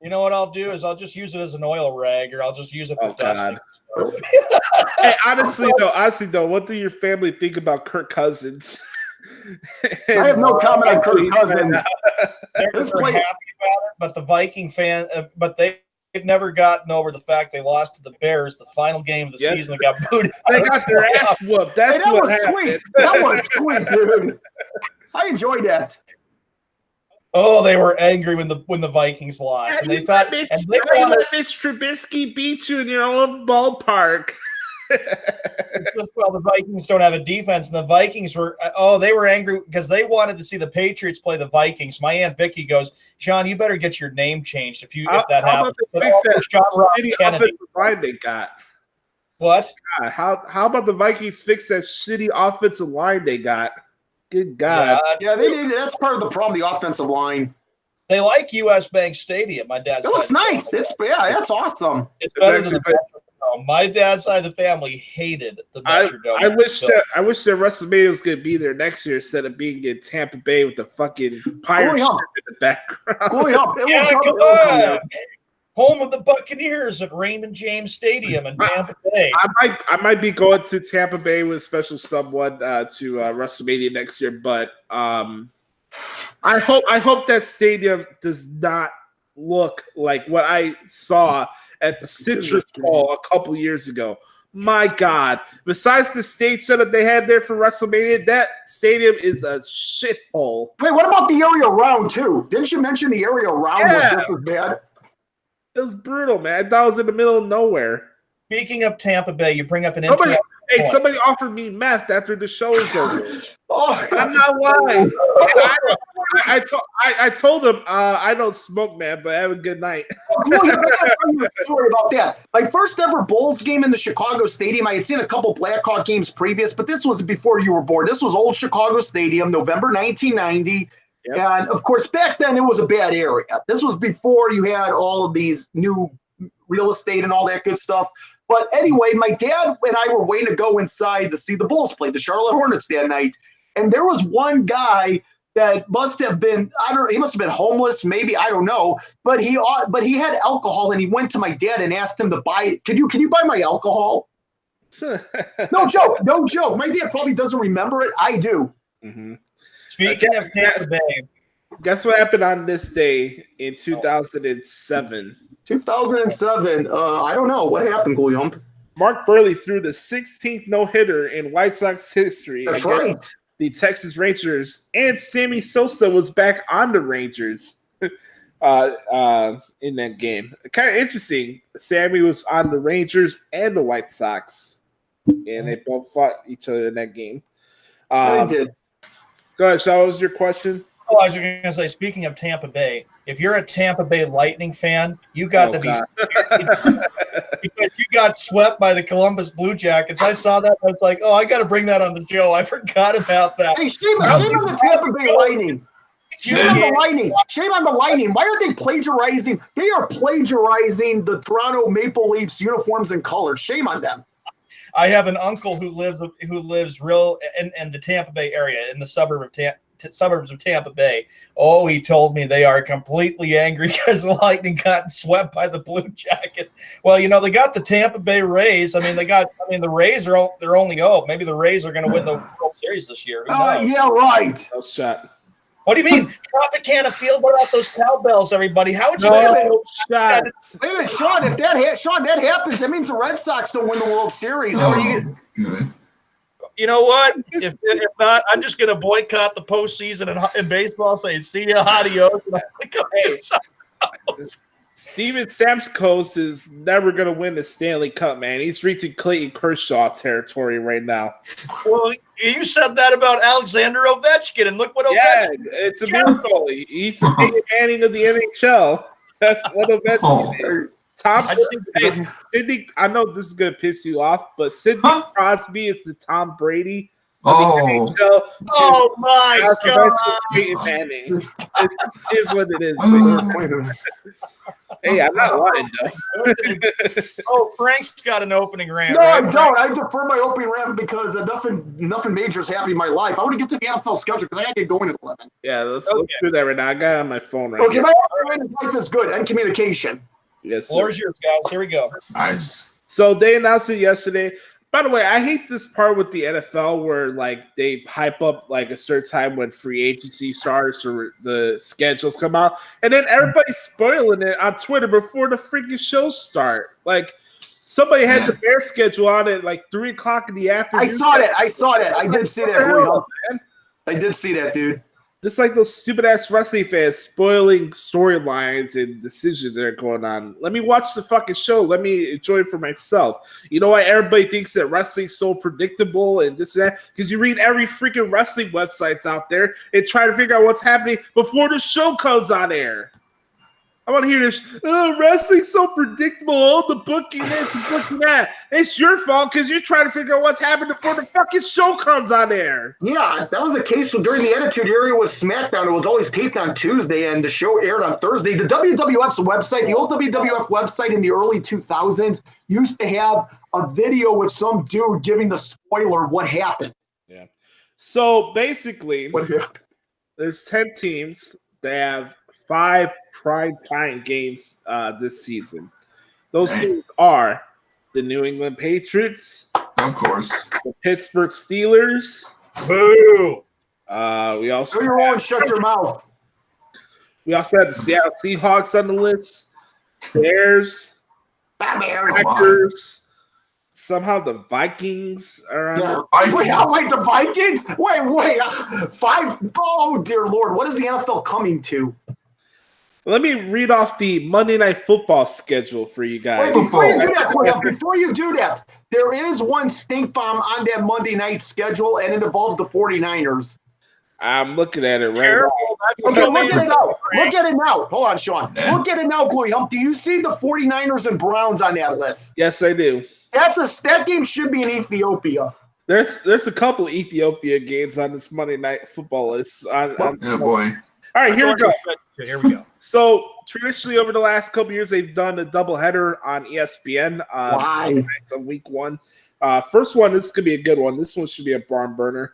You know what I'll do is I'll just use it as an oil rag, or I'll just use it for dusting. Hey, honestly though, what do your family think about Kirk Cousins? I have no comment on Kirk Cousins. They're happy about it, but the Viking fan, but they've never gotten over the fact they lost to the Bears the final game of the season and got booted. They got their ass whooped. That's that what was happened. sweet. That was sweet, dude. I enjoyed that. Oh, they were angry when the Vikings lost, and they thought Mitch Trubisky beat you in your own ballpark. well, the Vikings don't have a defense, and the Vikings were they were angry because they wanted to see the Patriots play the Vikings. My Aunt Vicky goes, Sean, you better get your name changed if that happens. Fix that Sean Ross shitty Kennedy. offensive line they got? What? God, how about the Vikings fix that shitty offensive line they got? Good God. Yeah, they did. That's part of the problem, the offensive line. They like U.S. Bank Stadium, my dad said. It looks nice. That's awesome. It's better It's than the Metrodome. My dad's side of the family hated the Metrodome. I wish that WrestleMania was going to be there next year instead of being in Tampa Bay with the fucking pirate ship in the background. Going up. Yeah, come on. Home of the Buccaneers at Raymond James Stadium in Tampa Bay. I might be going to Tampa Bay with special someone to WrestleMania next year, but I hope that stadium does not look like what I saw at the Citrus Bowl a couple years ago. My God! Besides the stage setup they had there for WrestleMania, that stadium is a shithole. Wait, what about the area around too? Didn't you mention the area around was just as bad? It was brutal, man. I thought I was in the middle of nowhere. Speaking of Tampa Bay, you bring up an interesting point. Somebody offered me meth after the show was over. Oh, I'm not lying. I told him I don't smoke, man, but have a good night. Cool, I gotta tell you a story about that. My first ever Bulls game in the Chicago Stadium. I had seen a couple Blackhawk games previous, but this was before you were born. This was old Chicago Stadium, November 1990. Yep. And of course, back then it was a bad area. This was before you had all of these new real estate and all that good stuff. But anyway, my dad and I were waiting to go inside to see the Bulls play the Charlotte Hornets that night. And there was one guy that must have been, he must have been homeless, maybe, I don't know. But he had alcohol, and he went to my dad and asked him to buy, can you buy my alcohol? No joke. My dad probably doesn't remember it. I do. Mm-hmm. Speaking of Tampa Bay, guess what happened on this day in 2007? 2007. I don't know. What happened, Guillaume? Mark Burley threw the 16th no-hitter in White Sox history. That's right. The Texas Rangers, and Sammy Sosa was back on the Rangers in that game. Kind of interesting. Sammy was on the Rangers and the White Sox, and they both fought each other in that game. They did. Go ahead, so what was your question? Oh, I was going to say, speaking of Tampa Bay, if you're a Tampa Bay Lightning fan, you got to be because you got swept by the Columbus Blue Jackets. I saw that. I was like, I got to bring that on the show. I forgot about that. Hey, shame on the Tampa Bay Lightning. Shame on the Lightning. Shame on the Lightning. Why are they plagiarizing? They are plagiarizing the Toronto Maple Leafs uniforms and colors. Shame on them. I have an uncle who lives real in the Tampa Bay area, in the suburbs of Tampa Bay. Oh, he told me they are completely angry because the Lightning got swept by the Blue Jackets. Well, they got the Tampa Bay Rays. I mean, the Rays are their only hope. Maybe the Rays are going to win the World Series this year. Who knows? Yeah, right. No shot. What do you mean? Tropicana Field? What about those cowbells, everybody? How would you No shots. Wait a minute, Sean. If that happens, that means the Red Sox don't win the World Series. How do you get? Good. You know what? If not, I'm just going to boycott the postseason in baseball, saying see ya, adios. Hey, Steven Stamkos is never going to win the Stanley Cup, man. He's reaching Clayton Kershaw territory right now. Well, you said that about Alexander Ovechkin, and look what Yeah, Ovechkin. it's a miracle. He's the Peyton Manning of the NHL. That's what Ovechkin is. Sidney, I know this is going to piss you off, but Sidney Crosby is the Tom Brady of the NHL. Oh, my God. Peyton Manning. It is what it is. Hey, I'm not lying, though. Oh, Frank's got an opening rant. No, right? I don't. I defer my opening rant because nothing major is happening in my life. I want to get to the NFL schedule because I got to get going at 11. Yeah, let's do that right now. I got it on my phone right Okay, now. my opening rant is life is good and communication. Yes, sir. Floor's yours, guys. Here we go. Nice. So they announced it yesterday. By the way, I hate this part with the NFL where they hype up a certain time when free agency starts or the schedules come out, and then everybody's spoiling it on Twitter before the freaking shows start. Somebody had the Bear schedule on at 3:00 in the afternoon. I saw that. I did see that. Man. I did see that, dude. Just like those stupid ass wrestling fans spoiling storylines and decisions that are going on. Let me watch the fucking show. Let me enjoy it for myself. You know why everybody thinks that wrestling's so predictable and this and that? Because you read every freaking wrestling websites out there and try to figure out what's happening before the show comes on air. I want to hear this. Oh, wrestling's so predictable. Oh, the booking this, the booking that. It's your fault because you're trying to figure out what's happening before the fucking show comes on air. Yeah, that was the case during the Attitude Era with SmackDown. It was always taped on Tuesday, and the show aired on Thursday. The WWF's website, the old WWF website in the early 2000s, used to have a video with some dude giving the spoiler of what happened. Yeah. So basically, What happened? there's 10 teams. They have 5 prime time games this season. Those teams are the New England Patriots, Of course. the Pittsburgh Steelers. Boo! We also So you're all shut your mouth. have the Seattle Seahawks on the list. Bears, Bears. Packers. Somehow the Vikings are on. Yeah. Vikings. Wait, the Vikings? Wait. 5. Oh, dear Lord. What is the NFL coming to? Let me read off the Monday Night Football schedule for you guys. Wait, before you do that, there is one stink bomb on that Monday night schedule, and it involves the 49ers. I'm looking at it right Careful. now. That's Okay, what look at it now. Frank. Look at it now. Hold on, Sean. Yeah. Look at it now, Bluey Hump. Do you see the 49ers and Browns on that list? Yes, I do. That game should be in Ethiopia. There's a couple Ethiopia games on this Monday Night Football list. Yeah, boy. All right, here we go. Here we go. So traditionally, over the last couple years, they've done a doubleheader on ESPN. Why? On week 1. First one, this could be a good one. This one should be a barn burner.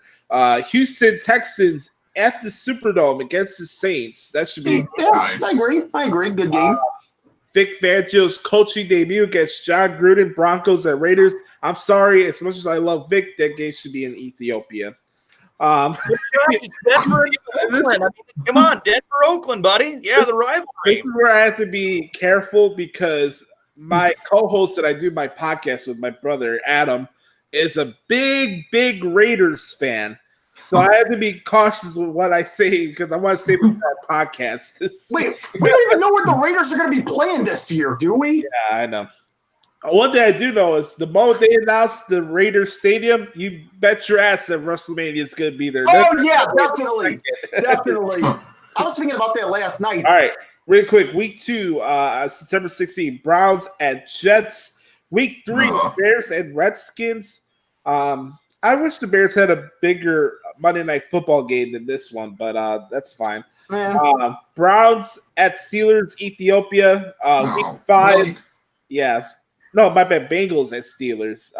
Houston Texans at the Superdome against the Saints. That should be Yeah, Nice. I agree. Good game. Vic Fangio's coaching debut against John Gruden, Broncos at Raiders. I'm sorry, as much as I love Vic, that game should be in Ethiopia. Denver, Oakland. Come on, Denver, Oakland, buddy. Yeah, the This rivalry. is where I have to be careful because my co-host that I do my podcast with, my brother Adam, is a big Raiders fan. So I have to be cautious with what I say because I want to say before our podcast. Wait, we don't even know what the Raiders are going to be playing this year, do we? Yeah, I know. One thing I do know is the moment they announced the Raiders Stadium, you bet your ass that WrestleMania is going to be there. Oh, yeah, definitely. Definitely. I was thinking about that last night. All right, real quick. Week 2, September 16th, Browns at Jets. Week 3, Bears and Redskins. I wish the Bears had a bigger Monday Night Football game than this one, but that's fine. Man. Browns at Steelers, Ethiopia, week Oh, 5. really? Yeah. No, my bad. Bengals at Steelers.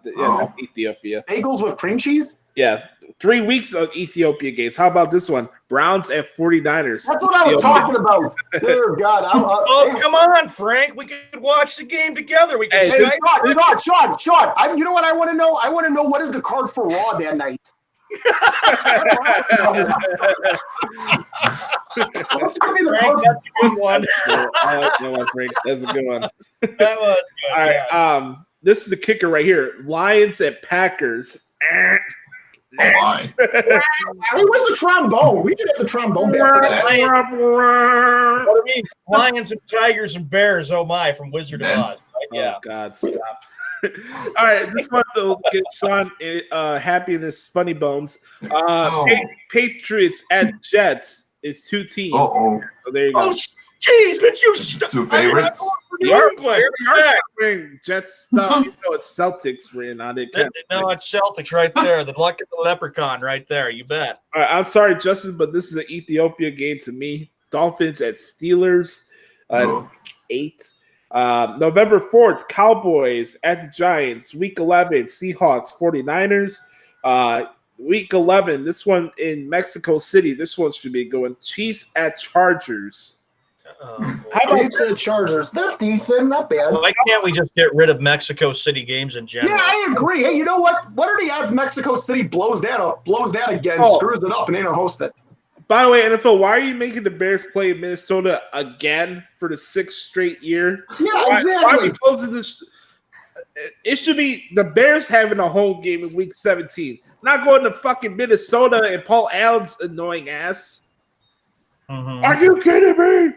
That's Oh. Ethiopia. Bagels with cream cheese? Yeah. 3 weeks of Ethiopia games. How about this one? Browns at 49ers. That's what I was Ethiopia. talking about. Dear God. Oh, come on, Frank. We could watch the game together. We can Hey, Hey, Skype. Sean. You know what I want to know? I want to know what is the card for Raw that night. What's going to be the Frank, card? that's a good one. I like that one, Frank. That's a good one. That was good. All right. yeah. This is the kicker right here. Lions at Packers. Oh, my. Hey, where's the trombone? We should have the trombone back for that. What do you mean? Lions and Tigers and Bears. Oh my, from Wizard of Man. Oz. Right? Yeah. Oh God, stop. All right, this one will get Sean happy in his funny bones. Oh. Patriots at Jets is 2 teams. Uh-oh. So there you go. Oh, jeez, could you stop? Two favorites? You're Wearing Jets stuff. You know it's Celtics written on it. No, it's Celtics right there. The luck of the leprechaun right there. You bet. All right, I'm sorry, Justin, but this is an Ethiopia game to me. Dolphins at Steelers, Oh. 8. November 4th, Cowboys at the Giants. Week 11, Seahawks, 49ers. Week 11, this one in Mexico City. This one should be going. Chiefs at Chargers. Oh, How about Chiefs and Chargers. That's decent. Not bad. why can't we just get rid of Mexico City games in general? Yeah, I agree. Hey, you know what? What are the odds Mexico City blows that up, blows that again, Oh. screws it up, and ain't a host it? By the way, NFL, why are you making the Bears play Minnesota again for the 6th straight year? Yeah, Why are exactly. we closing this? It should be the Bears having a home game in week 17, not going to fucking Minnesota and Paul Allen's annoying ass. Mhm. Are you kidding me?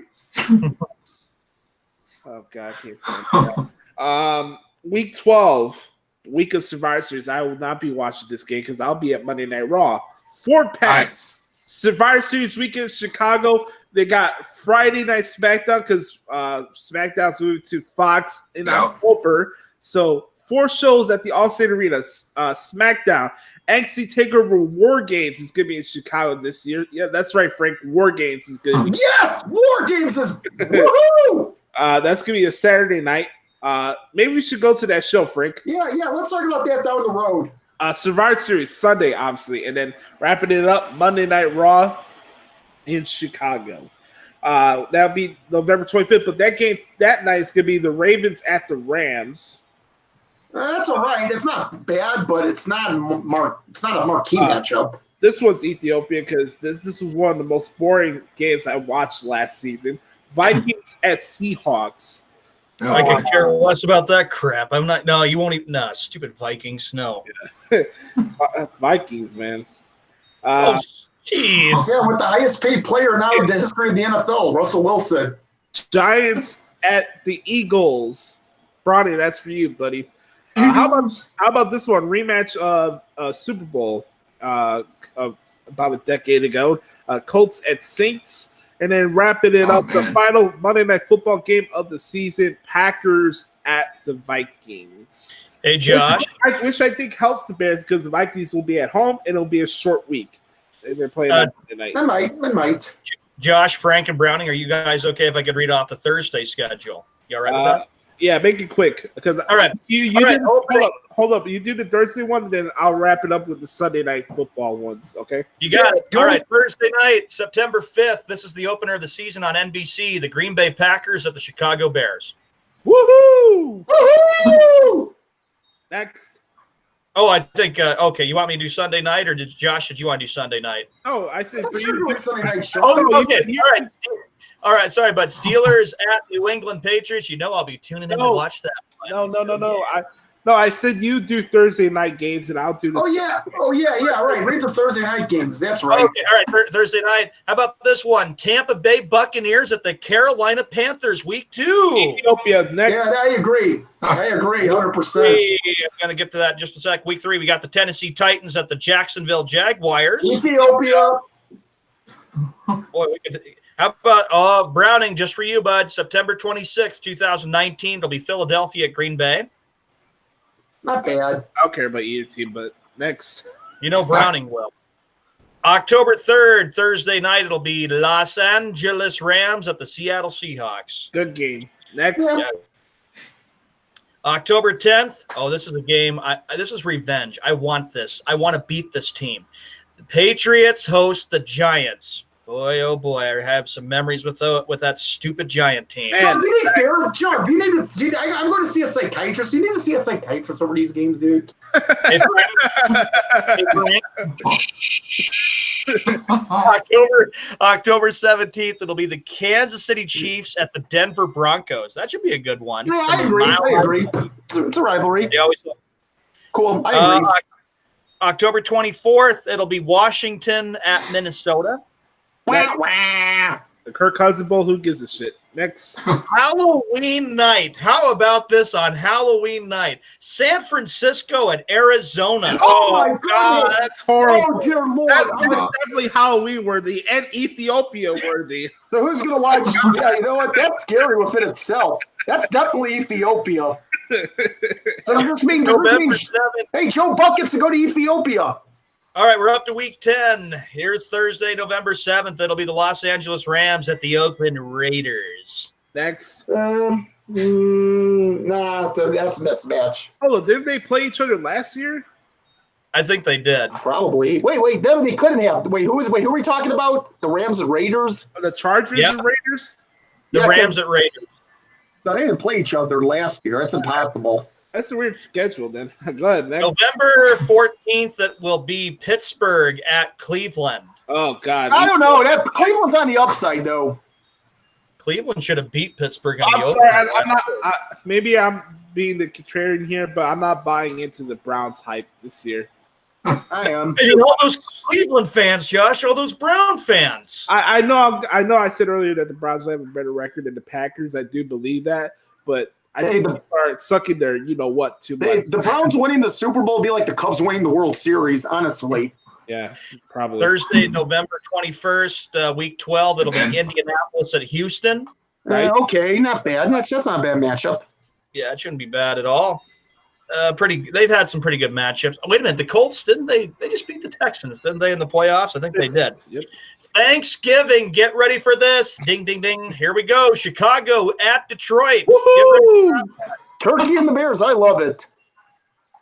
Oh God, I can't stand that. Week 12, week of Survivor Series. I will not be watching this game because I'll be at Monday Night Raw. 4-pack Nice. Survivor Series weekend in Chicago. They got Friday Night SmackDown because SmackDown's moving to Fox in Yeah. October. So 4 shows at the Allstate Arena. SmackDown, NXT TakeOver War Games is going to be in Chicago this year. Yeah, that's right, Frank. War Games is going to be. Yes, War Games is woohoo! That's going to be a Saturday night. Maybe we should go to that show, Frank. Yeah, let's talk about that down the road. Survivor Series Sunday, obviously, and then wrapping it up Monday Night Raw in Chicago. That'll be November 25th. But that game that night is going to be the Ravens at the Rams. That's all right. It's not bad, but it's not a marquee matchup. This one's Ethiopia because this was one of the most boring games I watched last season. Vikings at Seahawks. I could care less about that crap. I'm not. No, you won't even. Nah, stupid Vikings. No. Vikings, man. Oh, jeez. Yeah, with the highest paid player now in the history of the NFL, Russell Wilson. Giants at the Eagles. Bronny, that's for you, buddy. How about this one? Rematch of Super Bowl of about a decade ago. Colts at Saints. And then wrapping it up, man. the final Monday Night Football game of the season, Packers at the Vikings. Hey, Josh. Which I think helps the Bears because the Vikings will be at home and it'll be a short week. And they're playing on Monday night. That might. Josh, Frank, and Browning, are you guys okay if I could read off the Thursday schedule? You all right with that? Yeah, make it quick because All right. You All right. hold up. You do the Thursday one, then I'll wrap it up with the Sunday Night Football ones. Okay. You got it. go All ahead. right. Thursday night, September 5th. This is the opener of the season on NBC. The Green Bay Packers at the Chicago Bears. Woohoo! Woohoo! Next. Oh, I think, okay, you want me to do Sunday night, or did you want to do Sunday night? Oh, I said for I'm sure you. doing Sunday night show. Oh, you okay. did. All right. All right. Sorry, but Steelers at New England Patriots. You know I'll be tuning in to watch that. No. I said you do Thursday night games and I'll do the. Oh yeah, right. Read the Thursday night games. That's right. Okay, all right. Thursday night. How about this one? Tampa Bay Buccaneers at the Carolina Panthers, week 2. Ethiopia next. Yeah, I agree. 100%. Hey, I'm gonna get to that in just a sec. Week 3, we got the Tennessee Titans at the Jacksonville Jaguars. Ethiopia. Boy, we could. How about Browning? Just for you, bud. September 26th, 2019. It'll be Philadelphia at Green Bay. Not bad. I don't care about either team, but next. You know Browning will. October 3rd, Thursday night, it'll be Los Angeles Rams at the Seattle Seahawks. Good game. Next. Yeah. October 10th. Oh, this is a game. This is revenge. I want this. I want to beat this team. The Patriots host the Giants. Boy, oh boy, I have some memories with that stupid Giant team. John, do you need fair? John, do you need to? I'm going to see a psychiatrist. Do you need to see a psychiatrist over these games, dude? Hey, Frank. October 17th, it'll be the Kansas City Chiefs at the Denver Broncos. That should be a good one. Yeah, I agree. It's a rivalry. They always Cool. I agree. October 24th, it'll be Washington at Minnesota. Wah. The Kirk Cousins Bowl. Who gives a shit? Next. Halloween night. How about this on Halloween night? San Francisco at Arizona. Oh my goodness. That's horrible. Oh dear Lord. That's definitely Halloween worthy and Ethiopia worthy. So who's going to watch? Yeah, you know what? That's scary within itself. That's definitely Ethiopia. So does this mean, November 7th. hey, Joe Buck gets to go to Ethiopia? All right, we're up to week 10. Here's Thursday, November 7th. It'll be the Los Angeles Rams at the Oakland Raiders. Next. Nah, that's a mismatch. Oh, didn't they play each other last year? I think they did. Probably. Wait. Then they couldn't have. Who are we talking about? The Rams and Raiders? The Chargers Yep. and Raiders? The Yeah, Rams at Raiders. No, they didn't play each other last year. That's impossible. That's a weird schedule then. Go ahead, next. November 14th, it will be Pittsburgh at Cleveland. Oh, God. I don't know. That Cleveland's on the upside, though. Cleveland should have beat Pittsburgh on I'm the sorry. opener. I'm not. Maybe I'm being the contrarian here, but I'm not buying into the Browns hype this year. I am. And all those Cleveland fans, Josh, all those Brown fans. I know. I said earlier that the Browns have a better record than the Packers. I do believe that, but I think they are sucking their, too much. The Browns winning the Super Bowl would be like the Cubs winning the World Series, honestly. Yeah, probably. Thursday, November 21st, week 12, it'll be Indianapolis at Houston. Right. Okay, not bad. That's not a bad matchup. Yeah, it shouldn't be bad at all. They've had some pretty good matchups. Oh, wait a minute, the Colts didn't they just beat the Texans, didn't they, in the playoffs? I think they did. Yep. Thanksgiving, get ready for this. Ding, ding, ding. Here we go. Chicago at Detroit. Turkey and the Bears, I love it.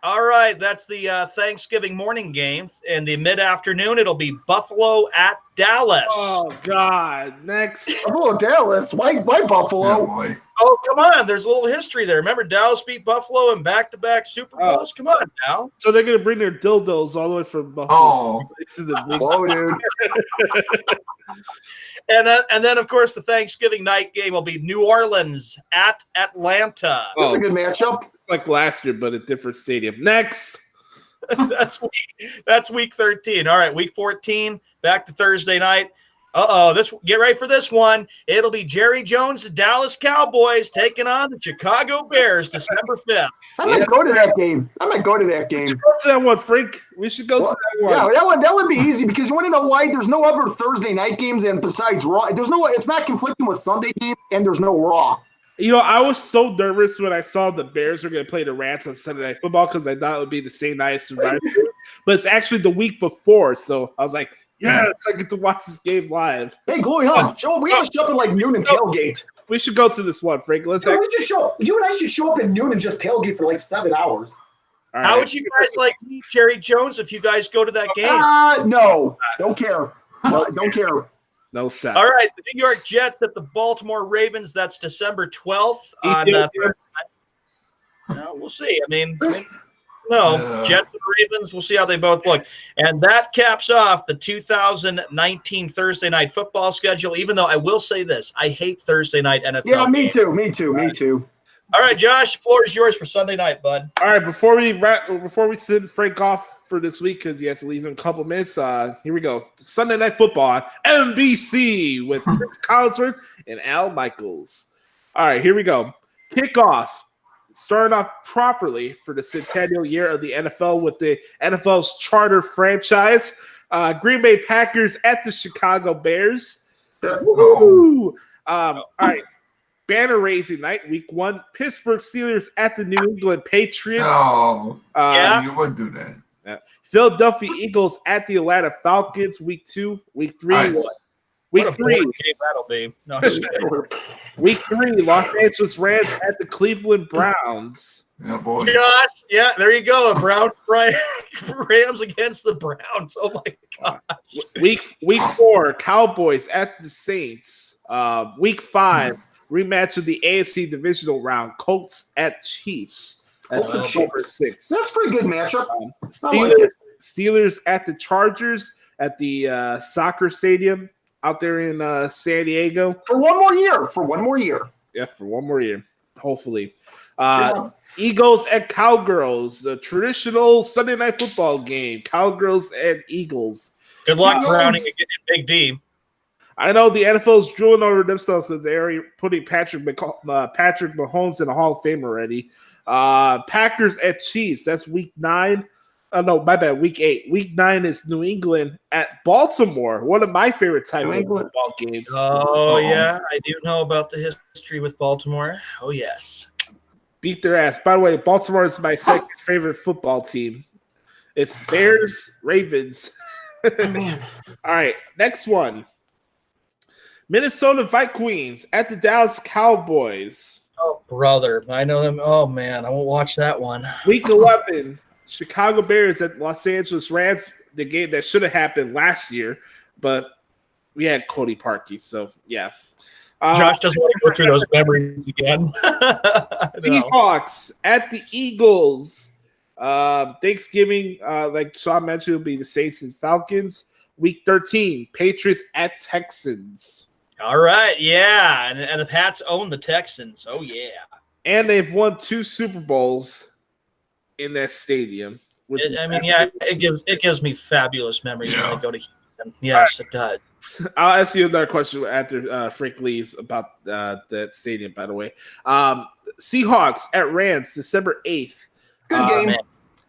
All right, that's the Thanksgiving morning game. In the mid-afternoon, it'll be Buffalo at Dallas. Oh, God. Next. Buffalo, Dallas. Why Buffalo? Oh, boy. Oh, come on. There's a little history there. Remember, Dallas beat Buffalo in back-to-back Super Bowls? Come on now. So they're going to bring their dildos all the way from Buffalo. Oh. To the big Oh, dude. And then, of course, the Thanksgiving night game will be New Orleans at Atlanta. That's a good matchup. It's like last year, but a different stadium. Next. That's week 13. All right, week 14, back to Thursday night. Get ready for this one. It'll be Jerry Jones' Dallas Cowboys taking on the Chicago Bears December 5th. I might go to that game. We should go to that one, Frank. We should go to that one. Yeah, that would be easy because you want to know why there's no other Thursday night games, and besides Raw, it's not conflicting with Sunday games, and there's no Raw. I was so nervous when I saw the Bears were going to play the Rats on Sunday Night Football because I thought it would be the same night as Survivor Series, but it's actually the week before, so I was like, yes, I get to watch this game live. Hey, Glory Hunt, Joe, we have to show up at like noon and tailgate. We should go to this one, Frank. You and I should show up at noon and just tailgate for like 7 hours. All How right. would you guys like meet Jerry Jones if you guys go to that game? No, don't care. Don't care. No shot. All right, the New York Jets at the Baltimore Ravens. That's December 12th. We'll see. Jets and Ravens. We'll see how they both look. And that caps off the 2019 Thursday night football schedule, even though I will say this. I hate Thursday night NFL Yeah, me games. too. All right, Josh, floor is yours for Sunday night, bud. All right, before we send Frank off for this week because he has to leave in a couple minutes, here we go. Sunday Night Football on NBC with Chris Collinsworth and Al Michaels. All right, here we go. Kickoff. Starting off properly for the centennial year of the NFL with the NFL's charter franchise. Green Bay Packers at the Chicago Bears. Woo! All right. Banner raising night, week 1. Pittsburgh Steelers at the New England Patriots. No. Yeah. You wouldn't do that. Philadelphia Eagles at the Atlanta Falcons, week 2. Week 3, Nice. week What a 3, boring game that'll be. No, I'm just kidding. week 3, Los Angeles Rams at the Cleveland Browns. Yeah, boy. Gosh, yeah, there you go. Rams against the Browns. Oh my god. Week 4, Cowboys at the Saints. Week 5, rematch of the AFC divisional round, Colts at Chiefs. That's Colts at October 6th. That's a pretty good matchup. Steelers at the Chargers at the soccer stadium out there in San Diego. For one more year. Yeah, for one more year, hopefully. Yeah. Eagles at Cowgirls, a traditional Sunday night football game. Cowgirls and Eagles. Good luck Yes. Browning and getting Big D. I know the NFL's drooling over themselves because they're already putting Patrick Mahomes in a Hall of Fame already. Packers at Chiefs. That's week 9. No, my bad. Week 8. Week 9 is New England at Baltimore. One of my favorite type of football games. Oh yeah, I do know about the history with Baltimore. Oh yes. Beat their ass. By the way, Baltimore is my second favorite football team. It's Bears, Ravens. Man. All right, next one. Minnesota Vikings at the Dallas Cowboys. Oh brother, I know them. Oh man, I won't watch that one. Week 11, Chicago Bears at Los Angeles Rams. The game that should have happened last year, but we had Cody Parkey, so yeah. Josh doesn't want to go through those memories again. Seahawks at the Eagles. Thanksgiving, like Sean mentioned, will be the Saints and Falcons. Week 13, Patriots at Texans. All right, yeah, and the Pats own the Texans. Oh yeah. And they've won 2 Super Bowls in that stadium. Which It gives me fabulous memories when I go to Houston. Yes, it does. I'll ask you another question after Frank Lee's about that stadium, by the way. Seahawks at Rams, December 8th. Good game. Man.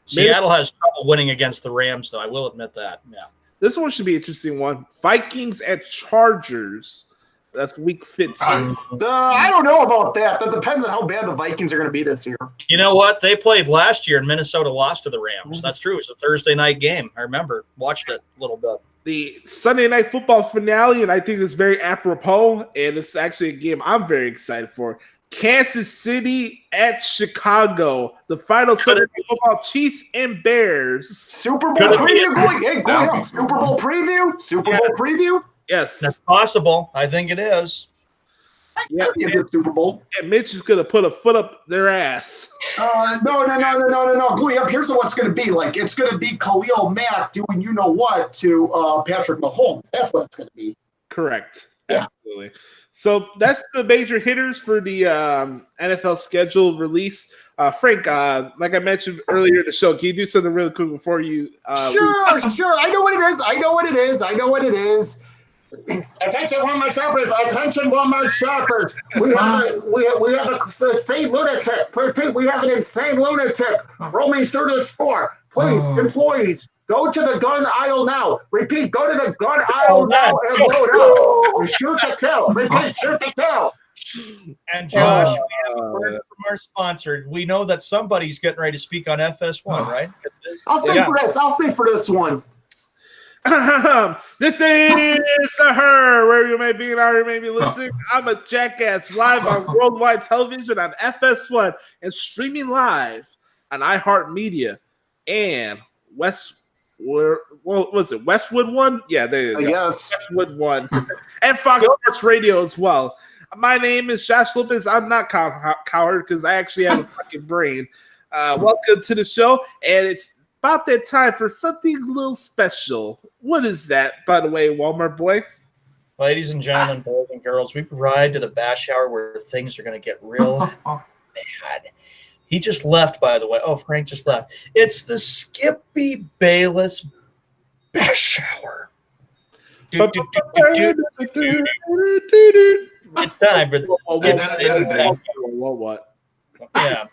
Seattle has trouble winning against the Rams, though. I will admit that. Yeah. This one should be an interesting one. Vikings at Chargers. That's week 15. I don't know about that. That depends on how bad the Vikings are going to be this year. You know what? They played last year, and Minnesota lost to the Rams. That's true. It's a Thursday night game. I remember. Watched it a little bit. The Sunday night football finale, and I think it's very apropos, and it's actually a game I'm very excited for. Kansas City at Chicago, the final Sunday night football, Chiefs and Bears. Super Bowl preview. Super Bowl preview. Super Bowl preview. Yes, That's possible. I think it is. yeah. That'd be a good Super Bowl. And Mitch is gonna put a foot up their ass. No. Glee up. Here's what it's going to be like. It's going to be Khalil Mack doing you know what to Patrick Mahomes. That's what it's going to be. Correct. Yeah. Absolutely. So that's the major hitters for the NFL schedule release. Frank, like I mentioned earlier in the show, can you do something really quick before you? Sure. I know what it is. Attention, Walmart shoppers! We have a insane lunatic. We have an insane lunatic roaming through the store. Please, employees, go to the gun aisle now. Repeat, go to the gun aisle now and load up. Shoot to kill. Repeat, shoot to kill. And Josh, we have a word from our sponsor. We know that somebody's getting ready to speak on FS1, right? I'll stay for this one. This is the Her, where you may be and how you may be listening. I'm a jackass live on worldwide television on FS1 and streaming live on iHeartMedia and Westwood One? Yeah, there you go. Yes. Westwood One and Fox Sports Radio as well. My name is Josh Lopez. I'm not coward because I actually have a fucking brain. Welcome to the show, and it's about that time for something a little special. What is that, by the way, Walmart boy? Ladies and gentlemen, boys and girls, we've arrived at a bash hour where things are going to get real bad. He just left, by the way. Oh, Frank just left. It's the Skippy Bayless bash hour. It's time for What? Yeah,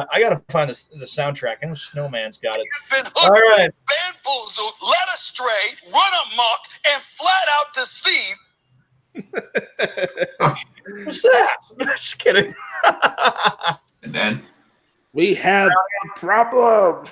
I gotta find the soundtrack. I know Snowman's got it. All right. Bamboozled, led astray, run amok, and flat out deceived. What's that? Just kidding. And then We have a problem.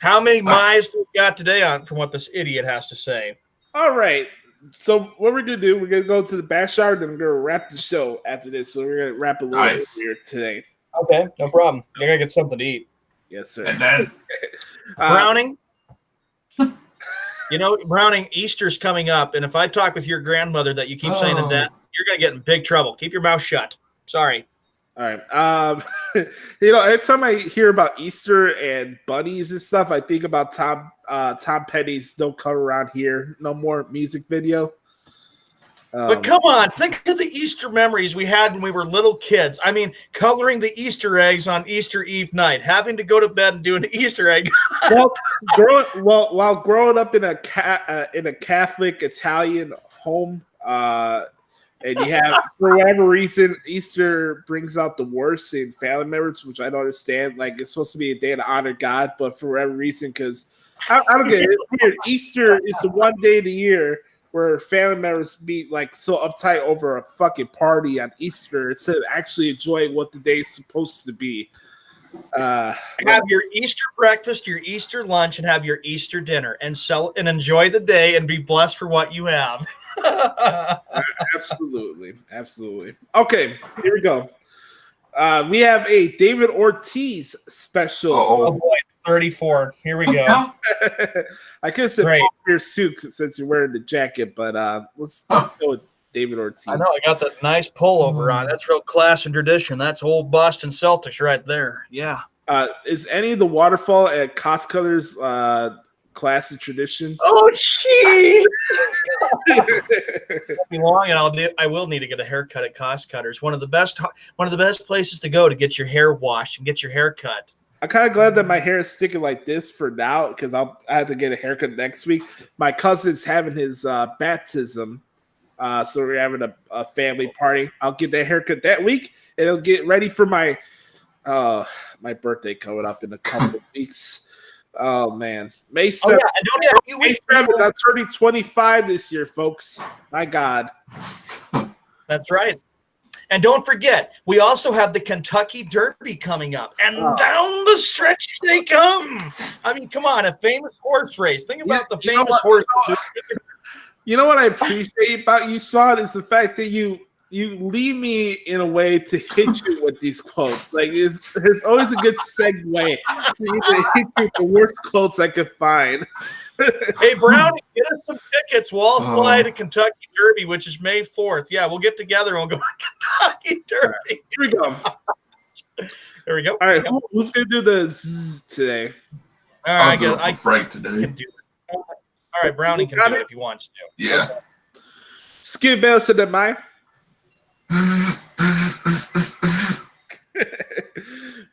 How many miles do we got today on from what this idiot has to say? All right. So what we're gonna do? We're gonna go to the backyard, and we're gonna wrap the show after this. So we're gonna wrap a little bit earlier today. Okay, no problem. I gotta get something to eat. Yes, sir. And then Browning. You know, Browning, Easter's coming up, and if I talk with your grandmother that you keep saying that, you're gonna get in big trouble. Keep your mouth shut. Sorry. All right. You know, every time I hear about Easter and bunnies and stuff, I think about Tom Petty's "Don't Come Around Here No More" music video. But come on, think of the Easter memories we had when we were little kids. I mean, coloring the Easter eggs on Easter Eve night, having to go to bed and do an Easter egg. While growing up in a Catholic Italian home, and you have, for whatever reason, Easter brings out the worst in family members, which I don't understand. Like, it's supposed to be a day to honor God, but for whatever reason, because I don't get it. It's weird. Easter is the one day of the year where family members be like so uptight over a fucking party on Easter instead of actually enjoying what the day is supposed to be. Have your Easter breakfast, your Easter lunch, and have your Easter dinner, and enjoy the day and be blessed for what you have. Absolutely. Okay, here we go. We have a David Ortiz special. Oh boy, 34. Here we go. I could have said Great. your suit since you're wearing the jacket, but let's go with David Ortiz. I know I got that nice pullover on. That's real class and tradition. That's old Boston Celtics right there. Yeah. Is any of the waterfall at Cost Cutters class and tradition? Oh, gee. Be long, and I will need to get a haircut at Cost Cutters. One of the best places to go to get your hair washed and get your hair cut. I'm kind of glad that my hair is sticking like this for now because I have to get a haircut next week. My cousin's having his baptism, so we're having a family party. I'll get that haircut that week, and I'll get ready for my birthday coming up in a couple of weeks. Oh man, May 7th. May 7th. I'm turning 25 this year, folks. My God. That's right. And don't forget, we also have the Kentucky Derby coming up. And down the stretch they come. I mean, come on, a famous horse race. Think about the famous horse. You know what I appreciate about you, Sean, is the fact that you lead me in a way to hit you with these quotes. Like, there's always a good segue for you to hit you with the worst quotes I could find. Hey, Brownie, get us some tickets. We'll all fly to Kentucky Derby, which is May 4th. Yeah, we'll get together and we'll go to Kentucky Derby. Here we go. There we go. All right, who's going to do the zzz today? All right, I'll go for Frank today. Can do it. All right, Brownie can do it if he wants to. Yeah. Skip Bells to the mind.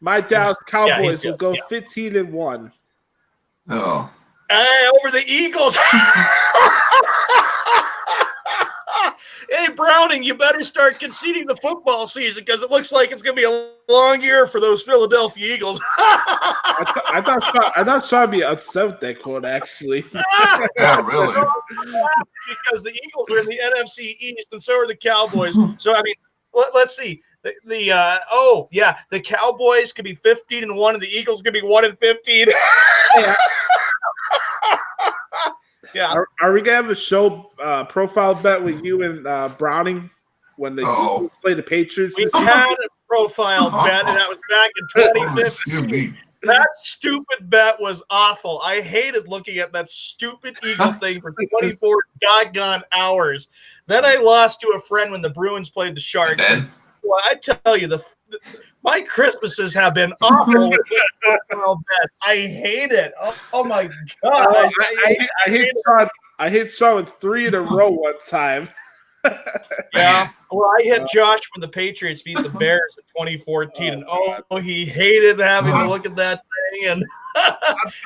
My Dallas Cowboys will go 15-1. Oh. Over the Eagles. Hey, Browning, you better start conceding the football season because it looks like it's going to be a long year for those Philadelphia Eagles. I thought Sean would be upset with that quote, actually. Yeah, really. Because the Eagles are in the NFC East and so are the Cowboys. So, I mean, let's see. The Cowboys could be 15-1 and the Eagles could be 1-15. Yeah. Are we gonna have a show profile bet with you and Browning when the Eagles play the Patriots? We had a profile bet, and that was back in 2015. That stupid bet was awful. I hated looking at that stupid Eagle thing for 24 doggone hours. Then I lost to a friend when the Bruins played the Sharks. Well, I tell you, my Christmases have been awful with bets. I hate it. Oh my gosh. I hit Sean with 3 in a row one time. Yeah. Well, I hit Josh when the Patriots beat the Bears in 2014, and he hated having to look at that thing, and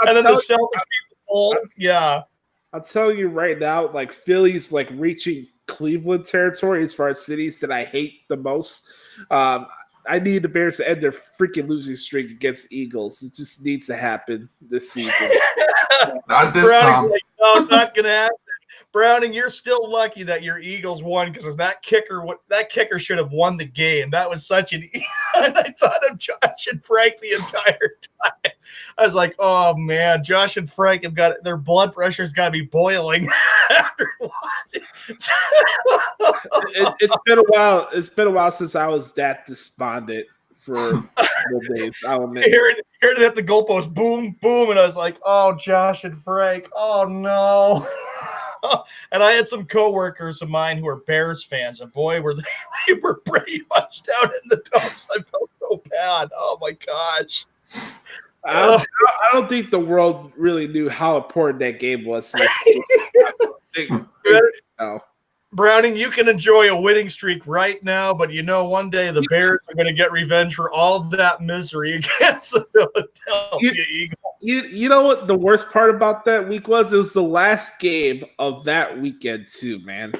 and then the Celtics beat the Bulls. Yeah. I'll tell you right now, like Philly's like reaching Cleveland territory as far as cities that I hate the most. I need the Bears to end their freaking losing streak against the Eagles. It just needs to happen this season. Not this time. Like, no, not gonna happen. Browning, you're still lucky that your Eagles won because if that kicker should have won the game. That was such an. And I thought of Josh and Frank the entire time. I was like, oh man, Josh and Frank have got their blood pressure's got to be boiling after watching. It's been a while. It's been a while since I was that despondent for the days. I'll admit. Hearing it hit the goalpost, boom, boom, and I was like, oh, Josh and Frank, oh no. And I had some coworkers of mine who are Bears fans, and boy, they were pretty much down in the dumps. I felt so bad. Oh my gosh. I don't think the world really knew how important that game was. No. Browning, you can enjoy a winning streak right now, but you know one day the Bears are going to get revenge for all that misery against the Philadelphia Eagles. You know what the worst part about that week was? It was the last game of that weekend too, man.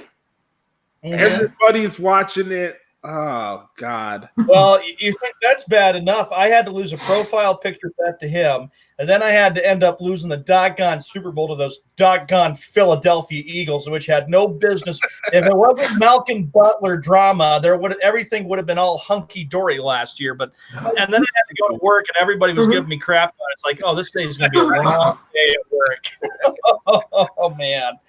Everybody's watching it. Oh, God. Well, you think that's bad enough. I had to lose a profile picture bet to him, and then I had to end up losing the doggone Super Bowl to those doggone Philadelphia Eagles, which had no business. If it wasn't Malcolm Butler drama, everything would have been all hunky-dory last year. And then I had to go to work, and everybody was giving me crap about it. It's like, oh, this day is going to be a long day at work. Oh, man.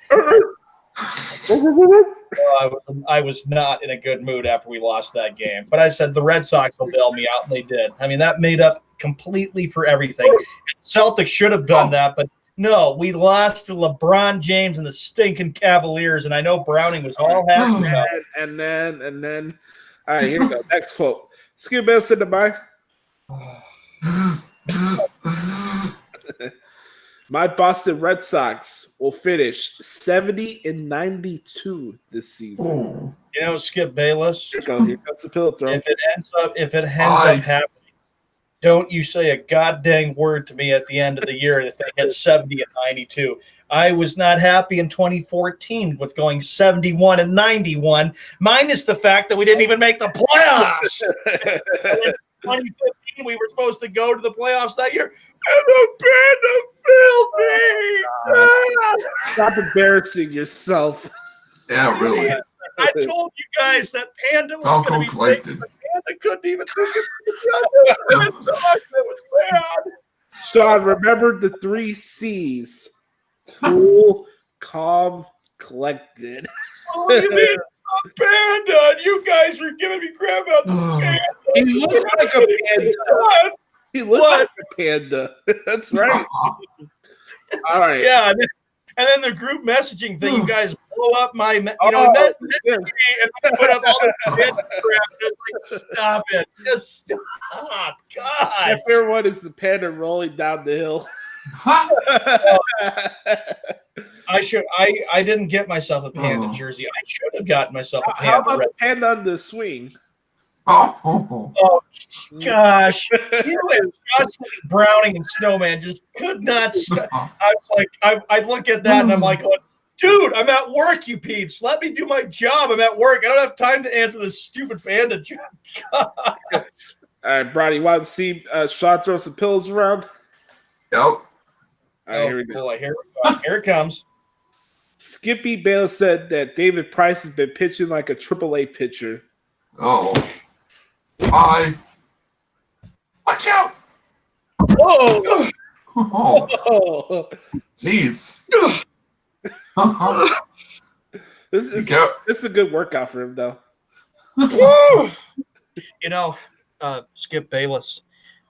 I was not in a good mood after we lost that game. But I said the Red Sox will bail me out, and they did. I mean, that made up completely for everything. Celtics should have done that, but no, we lost to LeBron James and the stinking Cavaliers, and I know Browning was all happy about it. And then, all right, here we go. Next quote. Skip Bayless said goodbye. My Boston Red Sox will finish 70-92 this season. You know, Skip Bayless. Here comes the pillow throw. If it ends up happening, don't you say a goddamn word to me at the end of the year if they hit 70-92. I was not happy in 2014 with going 71-91, minus the fact that we didn't even make the playoffs. In 2015, we were supposed to go to the playoffs that year. And the Panda failed me. Stop embarrassing yourself. Yeah, really. I told you guys that Panda was going to be big, but Panda couldn't even do it. It was bad. Sean, remember the 3 C's. Cool, calm, collected. Oh, you mean Panda? And you guys were giving me crap about the Panda. He looks like a panda. He looks like a panda. That's right. All right. Yeah. And then the group messaging thing, you guys blow up my, and put up all the crap. Stop it. Just stop. God. My favorite one is the panda rolling down the hill. I didn't get myself a Panda jersey. I should have gotten myself a Panda. How about the Panda on the swing? Oh gosh, you and Justin Browning and Snowman just could not stop. I was like, I look at that and I'm like, dude, I'm at work, you peeps. Let me do my job. I'm at work. I don't have time to answer this stupid Panda job. All right, Brownie, you want to see Sean throw some pillows around? Yep. All right, here we go. Boy, here it comes. Skippy Bayless said that David Price has been pitching like a AAA pitcher. Oh. Bye. Watch out! Whoa! Oh, jeez. This is a good workout for him, though. You know, Skip Bayless,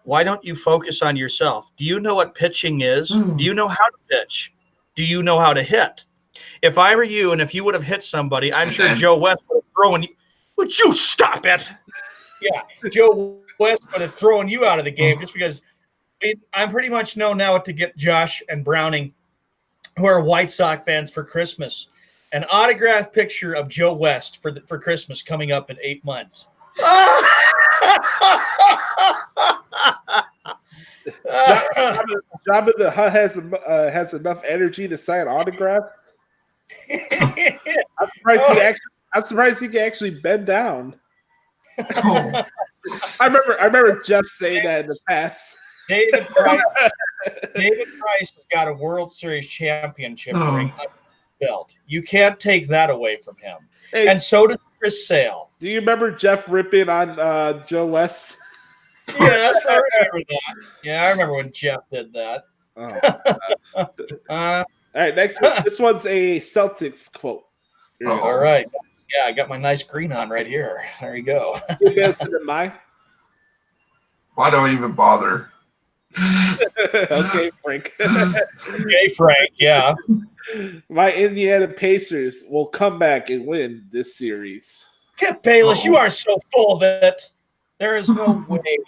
why don't you focus on yourself? Do you know what pitching is? Do you know how to pitch? Do you know how to hit? If I were you and if you would have hit somebody, I'm sure Joe West would have thrown you. Would you stop it? Yeah, Joe West would have thrown you out of the game just because I'm pretty much know now what to get Josh and Browning, who are White Sox fans, for Christmas. An autographed picture of Joe West for Christmas coming up in 8 months. Jabba the Hutt has enough energy to sign autographs. I'm surprised he can actually bend down. I remember Jeff saying that in the past. David Price has got a World Series championship ring. belt. You can't take that away from him. Hey, And so does Chris Sale. do you remember Jeff ripping on Joe West? Yes, I remember that. Yeah, I remember when Jeff did that. Oh. Uh, All right, next one. This one's a Celtics quote. Here you go. all right. Yeah, I got my nice green on right here. There you go. You guys did mine? Why do I even bother? Okay, Frank. Okay, Frank. Yeah. My Indiana Pacers will come back and win this series. Kip Bayless, you are so full of it. There is no way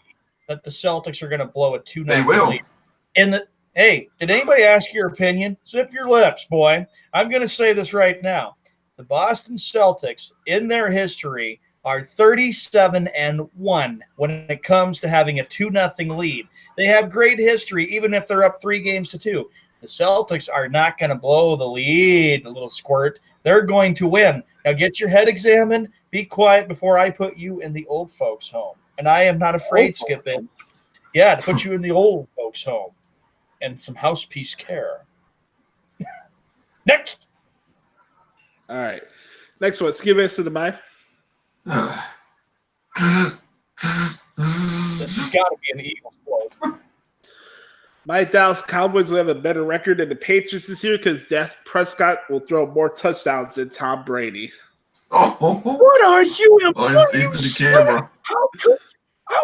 that the Celtics are going to blow a 2-0 They will. lead. Hey, did anybody ask your opinion? Zip your lips, boy. I'm going to say this right now. The Boston Celtics, in their history, are 37-1 when it comes to having a 2-0 lead. They have great history, even if they're up 3-2. The Celtics are not going to blow the lead, a little squirt. They're going to win. Now get your head examined. Be quiet before I put you in the old folks' home. And I am not afraid, Skip it. Yeah, to put you in the old folks' home and some house peace care. Next. All right. Next one. Skip us to the mind. This has got to be an Eagles quote. My Dallas Cowboys will have a better record than the Patriots this year because Dak Prescott will throw more touchdowns than Tom Brady. Oh, What are you it's deep in the camera. How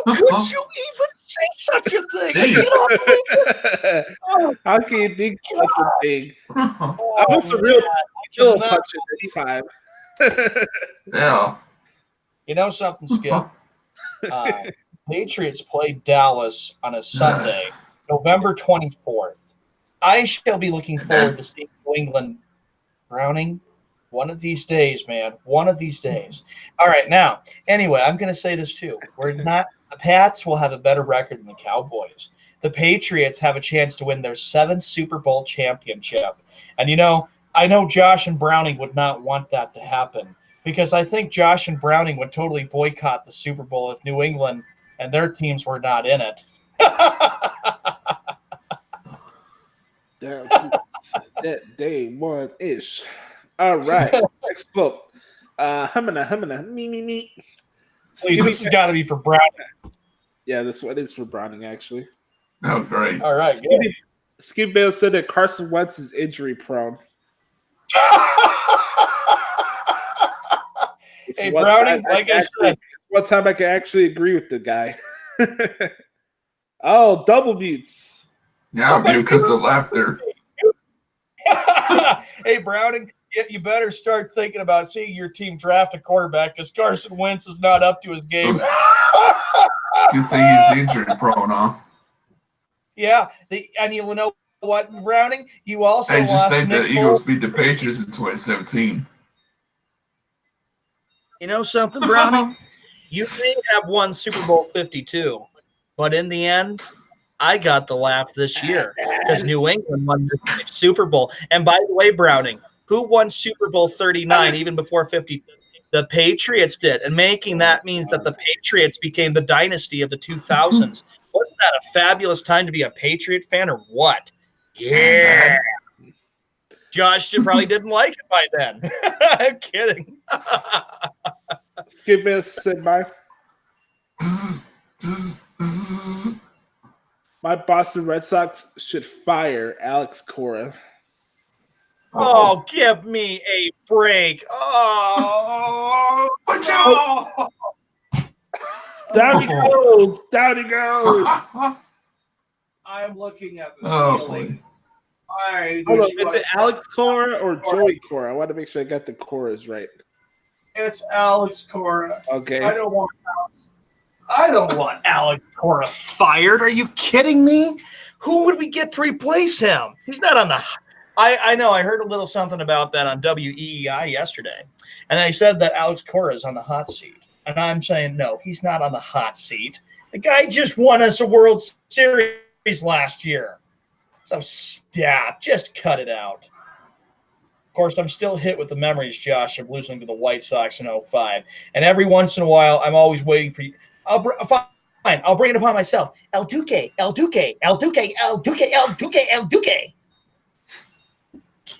could you even say such a thing? Jeez. How can you think such a thing? Oh, I was a real kill cannot puncher this time. yeah. You know something, Skip? Patriots play Dallas on a Sunday, November 24th. I shall be looking forward to seeing New England. Browning, one of these days, man. One of these days. All right, now, anyway, I'm going to say this too. The Pats will have a better record than the Cowboys. The Patriots have a chance to win their 7th Super Bowl championship. And, I know Josh and Browning would not want that to happen because I think Josh and Browning would totally boycott the Super Bowl if New England and their teams were not in it. That day one-ish. All right. Next quote. Humana, me. Please, this has got to be for Browning. Yeah, this one is for Browning, actually. Oh, great. All right, good. Skip Bayless said that Carson Wentz is injury prone. Hey, Browning, like I said. One time I can actually agree with the guy. Oh, double mutes. Yeah, because of laughter. Hey, Browning, you better start thinking about seeing your team draft a quarterback because Carson Wentz is not up to his game. So, you think he's injury prone, huh? Yeah, and you know what, Browning? You also Hey, just lost think Nick the Eagles Foles. beat the Patriots in 2017. You know something, Browning? You may have won Super Bowl 52, but in the end, I got the laugh this year because New England won the Super Bowl. And by the way, Browning, who won Super Bowl 39 even before 50? The Patriots did. And making that means that the Patriots became the dynasty of the 2000s. Wasn't that a fabulous time to be a Patriot fan or what? Yeah. Josh probably didn't like it by then. I'm kidding. Skip Bayless said my Boston Red Sox should fire Alex Cora. Oh, give me a break. Oh, no. Down he goes. Down he goes. I'm looking at the Oh, ceiling. boy. Hold on, is it Alex Cora or Joey Cora? I want to make sure I got the Coras right. It's Alex Cora. Okay. I don't want Alex Cora fired. Are you kidding me? Who would we get to replace him? He's not on the. I know. I heard a little something about that on WEEI yesterday, and they said that Alex Cora is on the hot seat, and I'm saying no, he's not on the hot seat. The guy just won us a World Series last year. So stop. Just cut it out. Of course, I'm still hit with the memories, Josh, of losing to the White Sox in 05. And every once in a while, I'm always waiting for you. Fine. I'll bring it upon myself. El Duque, El Duque, El Duque, El Duque, El Duque, El Duque.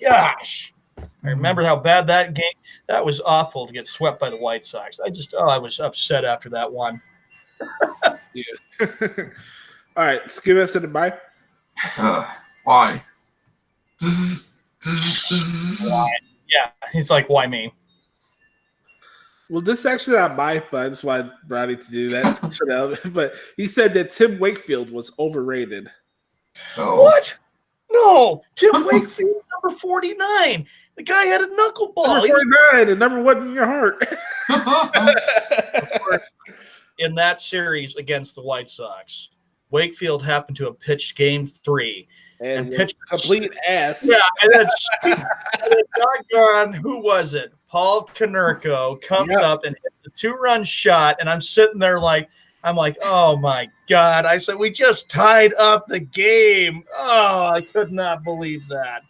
Gosh. I remember how bad that game. That was awful to get swept by the White Sox. I was upset after that one. All right, let's give us a bye. Why? Yeah, he's like, why me? Well, this is actually not my, but I just wanted Brownie to do that. But he said that Tim Wakefield was overrated. Oh. What? No, Tim Wakefield, number 49. The guy had a knuckleball. Number He was 49 and number 1 in your heart. in that series against the White Sox. Wakefield happened to have pitched game 3. and pitch complete ass. Yeah, and then doggone, who was it? Paul Konerko comes up and hits a 2-run shot, and I'm sitting there like, oh my God. I said, we just tied up the game. Oh, I could not believe that.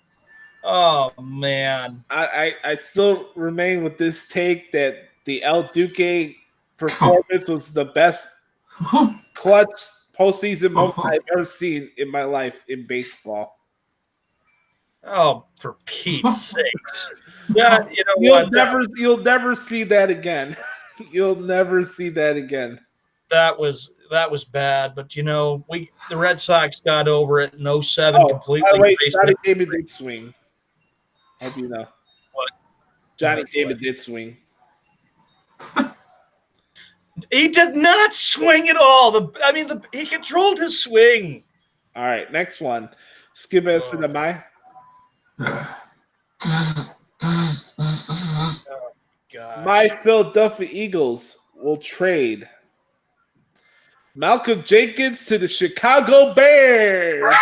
Oh man. I still remain with this take that the El Duque performance was the best clutch postseason moment I've ever seen in my life in baseball. Oh, for Pete's sakes. Yeah, you know You'll never see that again. You'll never see that again. That was bad, but you know, the Red Sox got over it in 07 completely. By the way, Johnny David did swing. Hope you know. What? Johnny David did swing. He did not swing at all. He controlled his swing. All right, next one. Skip us to the my. God. My Philadelphia Eagles will trade Malcolm Jenkins to the Chicago Bears.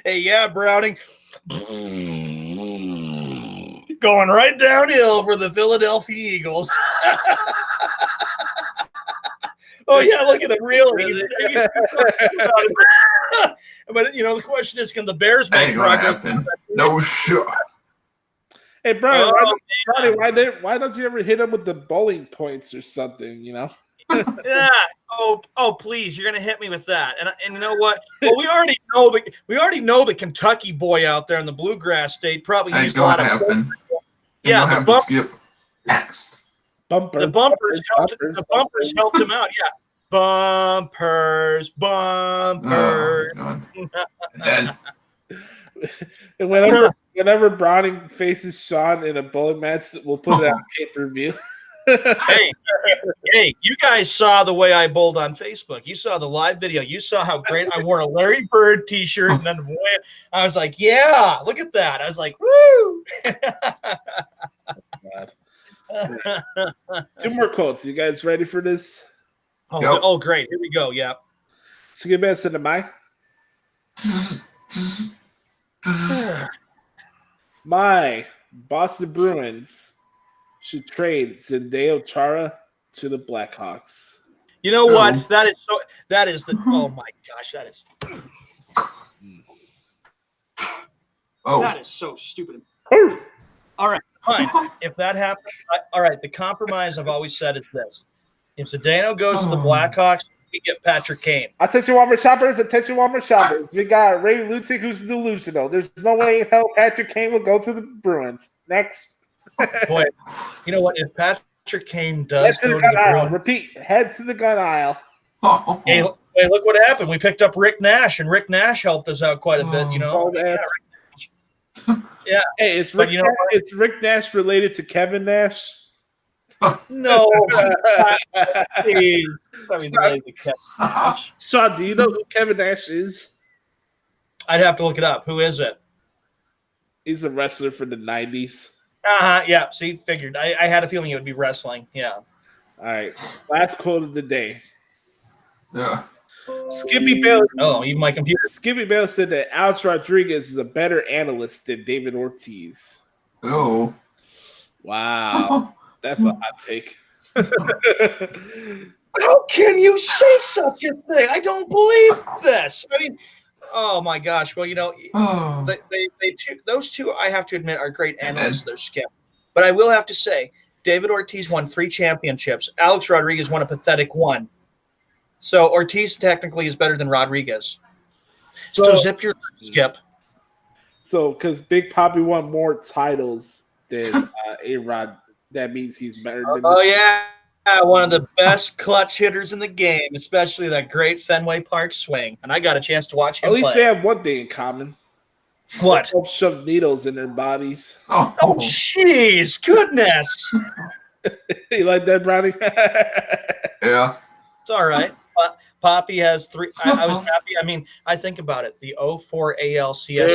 Hey, yeah, Browning. Going right downhill for the Philadelphia Eagles. Oh, yeah, look at him reeling. But, you know, the question is, can the Bears make Ain't gonna progress? happen. No shot. Hey, Brian, why don't you ever hit him with the bowling points or something, you know? Yeah. Oh, please! You're gonna hit me with that, and you know what? Well, we already know the Kentucky boy out there in the bluegrass state probably Ain't used a lot gonna of. happen. Yeah, have to skip next. the bumpers helped him out. Yeah, bumpers. Oh, God. And And whenever Browning faces Sean in a bowling match, we'll put it on pay-per-view. Hey, you guys saw the way I bowled on Facebook. You saw the live video. You saw how great I wore a Larry Bird t-shirt, and then I was like, yeah, look at that. I was like, woo. God. 2 more quotes. You guys ready for this? Oh, great. Here we go. Yeah. Skip us to the my. My Boston Bruins should trade Zendaya Chara to the Blackhawks. You know what? That is oh my gosh, that is that is so stupid. All right, fine. If that happens, all right, the compromise I've always said is this. If Zdeno goes to the Blackhawks, we get Patrick Kane. Attention, Walmart shoppers. We got Ray Lutic, who's delusional. There's no way in hell Patrick Kane will go to the Bruins. Next. Boy, you know what? If Patrick Kane does Head to go the to gun the aisle. Bruins, Repeat. Head to the gun aisle. hey, look what happened. We picked up Rick Nash, and Rick Nash helped us out quite a bit. You know. Yeah. Hey, it's But Rick. you know what? It's Rick Nash related to Kevin Nash. No. Please. Related to Kevin Nash. Sean, do you know who Kevin Nash is? I'd have to look it up. Who is it? He's a wrestler from the 90s. Yeah. See, figured. I had a feeling it would be wrestling. Yeah. All right. Last quote of the day. yeah. Skippy Bayless. Oh, even my computer. Skippy Bayless said that Alex Rodriguez is a better analyst than David Ortiz. Oh. Wow. That's a hot take. How can you say such a thing? I don't believe this. I mean, oh my gosh. Well, you know, Oh. those two, I have to admit, are great analysts. They're Skip. But I will have to say, David Ortiz won 3 championships. Alex Rodriguez won a pathetic 1. So Ortiz technically is better than Rodriguez. So zip your Skip. So, because Big Poppy won more titles than A-Rod, that means he's better than Oh yeah, one of the best clutch hitters in the game, especially that great Fenway Park swing. And I got a chance to watch him At least play. they have one thing in common. What? They both shove needles in their bodies. Oh, jeez, goodness. You like that, Brownie? Yeah. It's all right. Poppy has 3. I was happy. I mean, I think about it. The 04 ALCS.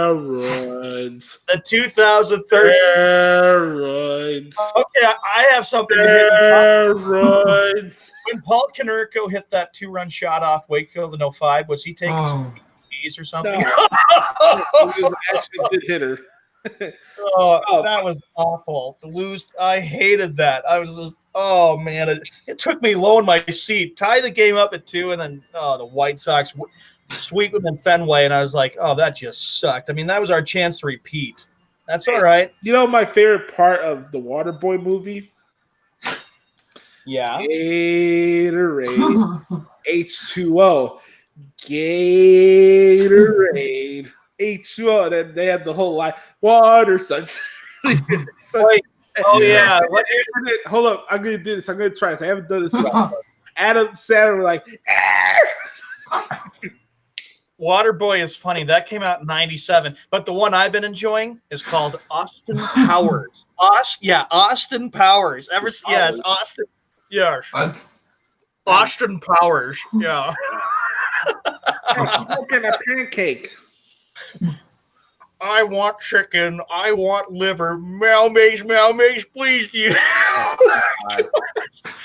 Steroids. The 2013. Steroids. Okay, I have something to hit. Steroids. When Paul Konerko hit that 2-run shot off Wakefield in 05, was he taking some Oh, P's or something? No. He was actually a good hitter. That was awful. To lose, I hated that. I was just, oh man, it took me low in my seat. Tie the game up at 2, and then the White Sox sweep them in Fenway, and I was like, oh, that just sucked. I mean, that was our chance to repeat. That's all right. You know my favorite part of the Waterboy movie? Yeah. Gatorade. H2O. Gatorade. H2O. And then they had the whole line. Water sucks. Wait. Oh yeah. What? Hold up. I'm going to do this. I'm going to try this. I haven't done this. Adam Sandler were like, Waterboy is funny. That came out in 97. But the one I've been enjoying is called Austin Powers. Austin Powers. Yes, Austin. Yes. what? Austin Powers. Yeah. I'm smoking a pancake. I want chicken. I want liver. Meow maze, please. You.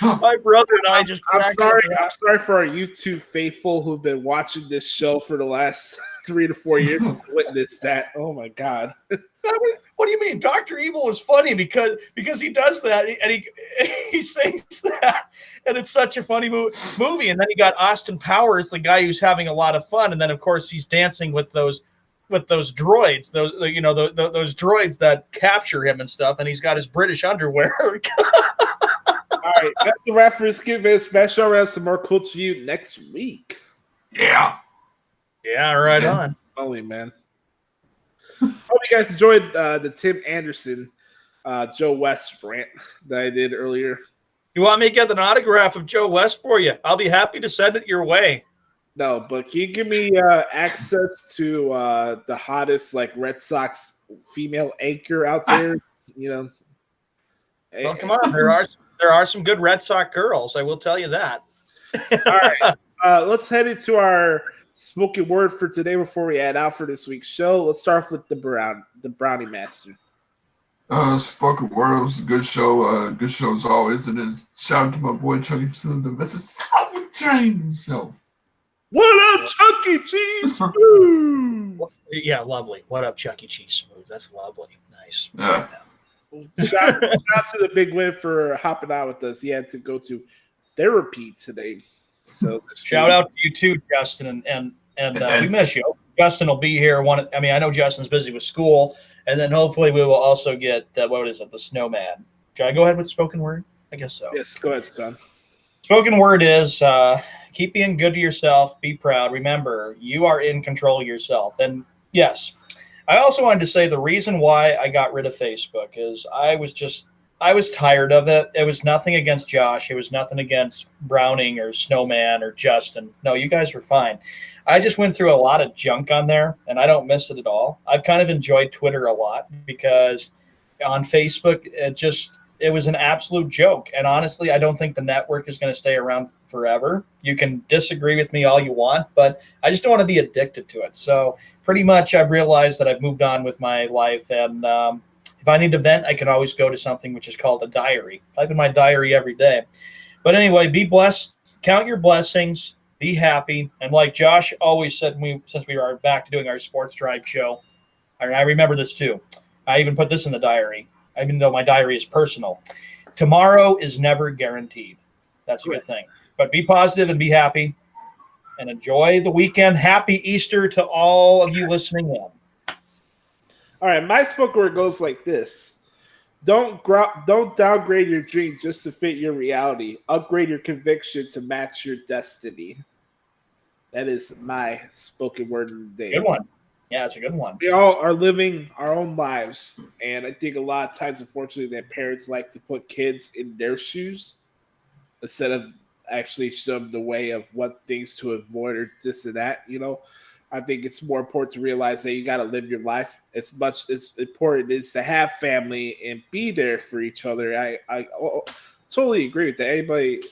My brother and I just. I'm cracked sorry. up. I'm sorry for our YouTube faithful who've been watching this show for the last 3 to 4 years to witness that. Oh my god. What do you mean? Dr. Evil is funny because he does that and he sings that, and it's such a funny movie. And then he got Austin Powers, the guy who's having a lot of fun, and then of course he's dancing with those droids, those droids that capture him and stuff, and he's got his British underwear. All right, that's the wrap for this Skip Man Special. We'll have some more quotes for you next week. Yeah. Yeah, right on. Only man. Hope you guys enjoyed the Tim Anderson, Joe West rant that I did earlier. You want me to get an autograph of Joe West for you? I'll be happy to send it your way. No, but can you give me access to the hottest Red Sox female anchor out there? You know. Well, come on, there are some good Red Sox girls. I will tell you that. All right, let's head into our spoken word for today before we head out for this week's show. Let's start off with the Brownie Master. Spoken word was a good show. Good show as always. And then shout out to my boy Chucky to the Mississippi train himself. What up, Chuck E. Cheese? Woo! Yeah, lovely. What up, Chuck E. Cheese Smooth? That's lovely. Nice. Yeah. Shout out to the big win for hopping out with us. He had to go to therapy today. So shout out to you too, Justin, and we miss you. Justin will be here. I know Justin's busy with school, and then hopefully we will also get the Snowman. Should I go ahead with spoken word? I guess so. Yes, go ahead, John. Spoken word is keep being good to yourself. Be proud. Remember, you are in control of yourself. And yes, I also wanted to say the reason why I got rid of Facebook is I was tired of it. It was nothing against Josh. It was nothing against Browning or Snowman or Justin. No, you guys were fine. I just went through a lot of junk on there, and I don't miss it at all. I've kind of enjoyed Twitter a lot because on Facebook, it was an absolute joke. And honestly, I don't think the network is going to stay around forever. You can disagree with me all you want, but I just don't want to be addicted to it. So pretty much I've realized that I've moved on with my life, and if I need to vent, I can always go to something which is called a diary. I type in my diary every day. But anyway, be blessed. Count your blessings. Be happy. And like Josh always said, since we are back to doing our Sports Drive show, I remember this too. I even put this in the diary, even though my diary is personal. Tomorrow is never guaranteed. That's a good thing. But be positive and be happy. And enjoy the weekend. Happy Easter to all of you listening in. All right, my spoken word goes like this. Don't downgrade your dream just to fit your reality. Upgrade your conviction to match your destiny. That is my spoken word of the day. Good one. Yeah, it's a good one. We all are living our own lives, and I think a lot of times, unfortunately, that parents like to put kids in their shoes instead of actually show them the way of what things to avoid or this and that. I think it's more important to realize that you got to live your life as much as important it is to have family and be there for each other. I totally agree with that. Anybody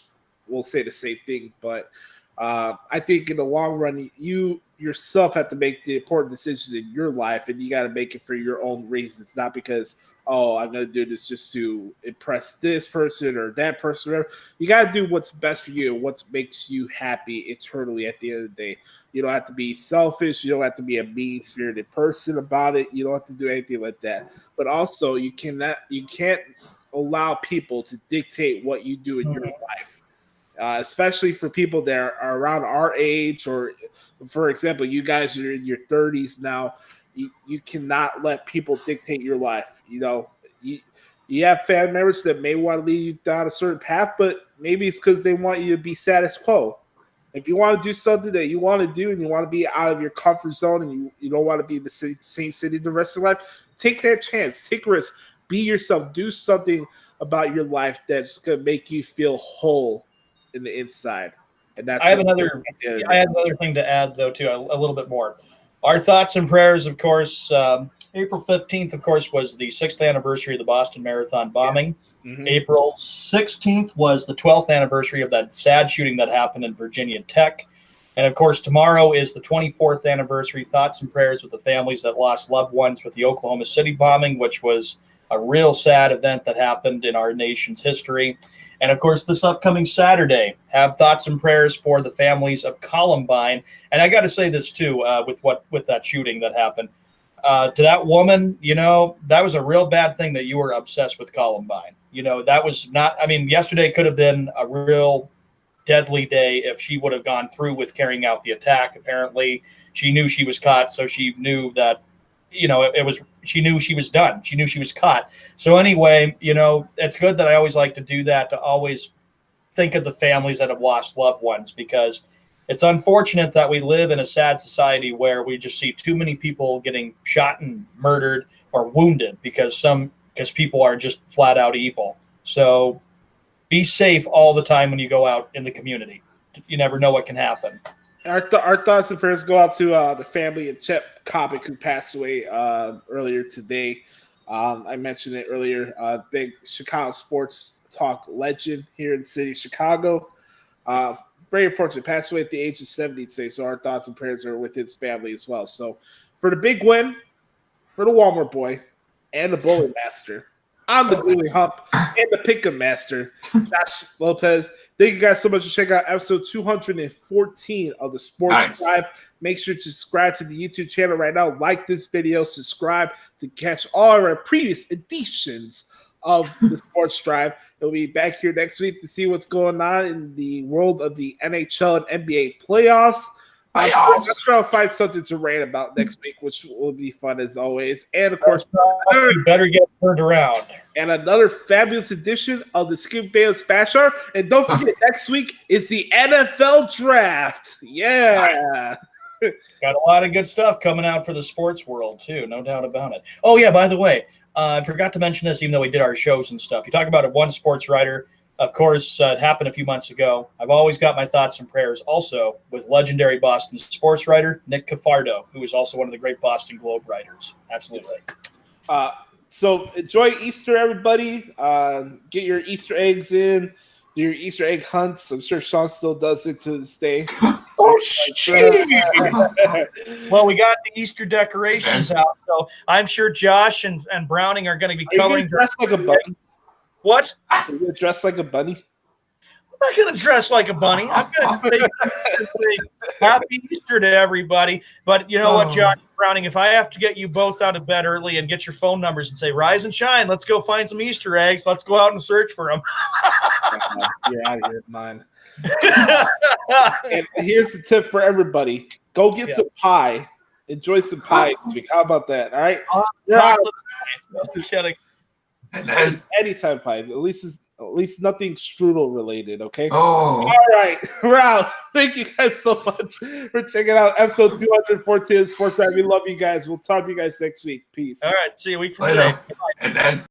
will say the same thing, but I think in the long run, you yourself have to make the important decisions in your life, and you got to make it for your own reasons, not because, I'm going to do this just to impress this person or that person. Whatever. You got to do what's best for you and what makes you happy internally at the end of the day. You don't have to be selfish. You don't have to be a mean-spirited person about it. You don't have to do anything like that. But also, you can't allow people to dictate what you do in your life. Especially for people that are around our age, or for example, you guys are in your 30s now. You cannot let people dictate your life. You have family members that may want to lead you down a certain path, but maybe it's because they want you to be status quo. If you want to do something that you want to do and you want to be out of your comfort zone and you don't want to be in the same city the rest of your life, take that chance. Take a risk. Be yourself. Do something about your life that's going to make you feel whole in the inside. And that's I have another thing to add, though, too, a little bit more. Our thoughts and prayers, of course, April 15th, of course, was the 6th anniversary of the Boston Marathon bombing. Yes. Mm-hmm. April 16th was the 12th anniversary of that sad shooting that happened in Virginia Tech. And, of course, tomorrow is the 24th anniversary. Thoughts and prayers with the families that lost loved ones with the Oklahoma City bombing, which was a real sad event that happened in our nation's history. And, of course, this upcoming Saturday, have thoughts and prayers for the families of Columbine. And I got to say this, too, with that shooting that happened. To that woman, that was a real bad thing that you were obsessed with Columbine. That was not – I mean, yesterday could have been a real deadly day if she would have gone through with carrying out the attack. Apparently, she knew she was caught, so she knew that she knew she was done. She knew she was caught. So anyway, it's good that I always like to do that, to always think of the families that have lost loved ones, because it's unfortunate that we live in a sad society where we just see too many people getting shot and murdered or wounded because people are just flat out evil. So be safe all the time when you go out in the community. You never know what can happen. Our thoughts and prayers go out to the family of Chet Kopic, who passed away earlier today. I mentioned it earlier. Big Chicago sports talk legend here in the city of Chicago. Very unfortunate, passed away at the age of 70 today. So our thoughts and prayers are with his family as well. So for the big win, for the Walmart boy and the Bully Master, I'm the Bully Hump and the Pick'em Master, Josh Lopez. Thank you guys so much for checking out episode 214 of the Sports Drive. Make sure to subscribe to the YouTube channel right now. Like this video, subscribe to catch all of our previous editions of the Sports Drive. We'll be back here next week to see what's going on in the world of the NHL and NBA playoffs. I'm sure I'll find something to rant about next week, which will be fun as always. And of course, you better get turned around. And another fabulous edition of the Skip Bayless Bashar. And don't forget, next week is the NFL Draft. Yeah. Got a lot of good stuff coming out for the sports world, too. No doubt about it. Oh, yeah, by the way, I forgot to mention this, even though we did our shows and stuff. You talk about it, one sports writer. Of course, it happened a few months ago. I've always got my thoughts and prayers also with legendary Boston sports writer Nick Cafardo, who is also one of the great Boston Globe writers. Absolutely. So enjoy Easter, everybody. Get your Easter eggs in. Do your Easter egg hunts. I'm sure Sean still does it to this day. Oh, shit. Well, we got the Easter decorations out, so I'm sure Josh and Browning are going to be coloring. Dressed like a bunny? What? Are you dressed like a bunny? I'm not going to dress like a bunny. I'm going to say happy Easter to everybody. But you know what, Josh Browning, if I have to get you both out of bed early and get your phone numbers and say, rise and shine, let's go find some Easter eggs. Let's go out and search for them. You're out of here, mine. And here's the tip for everybody. Go get some pie. Enjoy some pie this week. How about that? All right? Yeah. Anytime pie. At least it's At least nothing strudel related, okay? Oh, All right, we're out. Thank you guys so much for checking out episode 214 of Sports Night. We love you guys. We'll talk to you guys next week. Peace. All right. See you a week from today. later. And then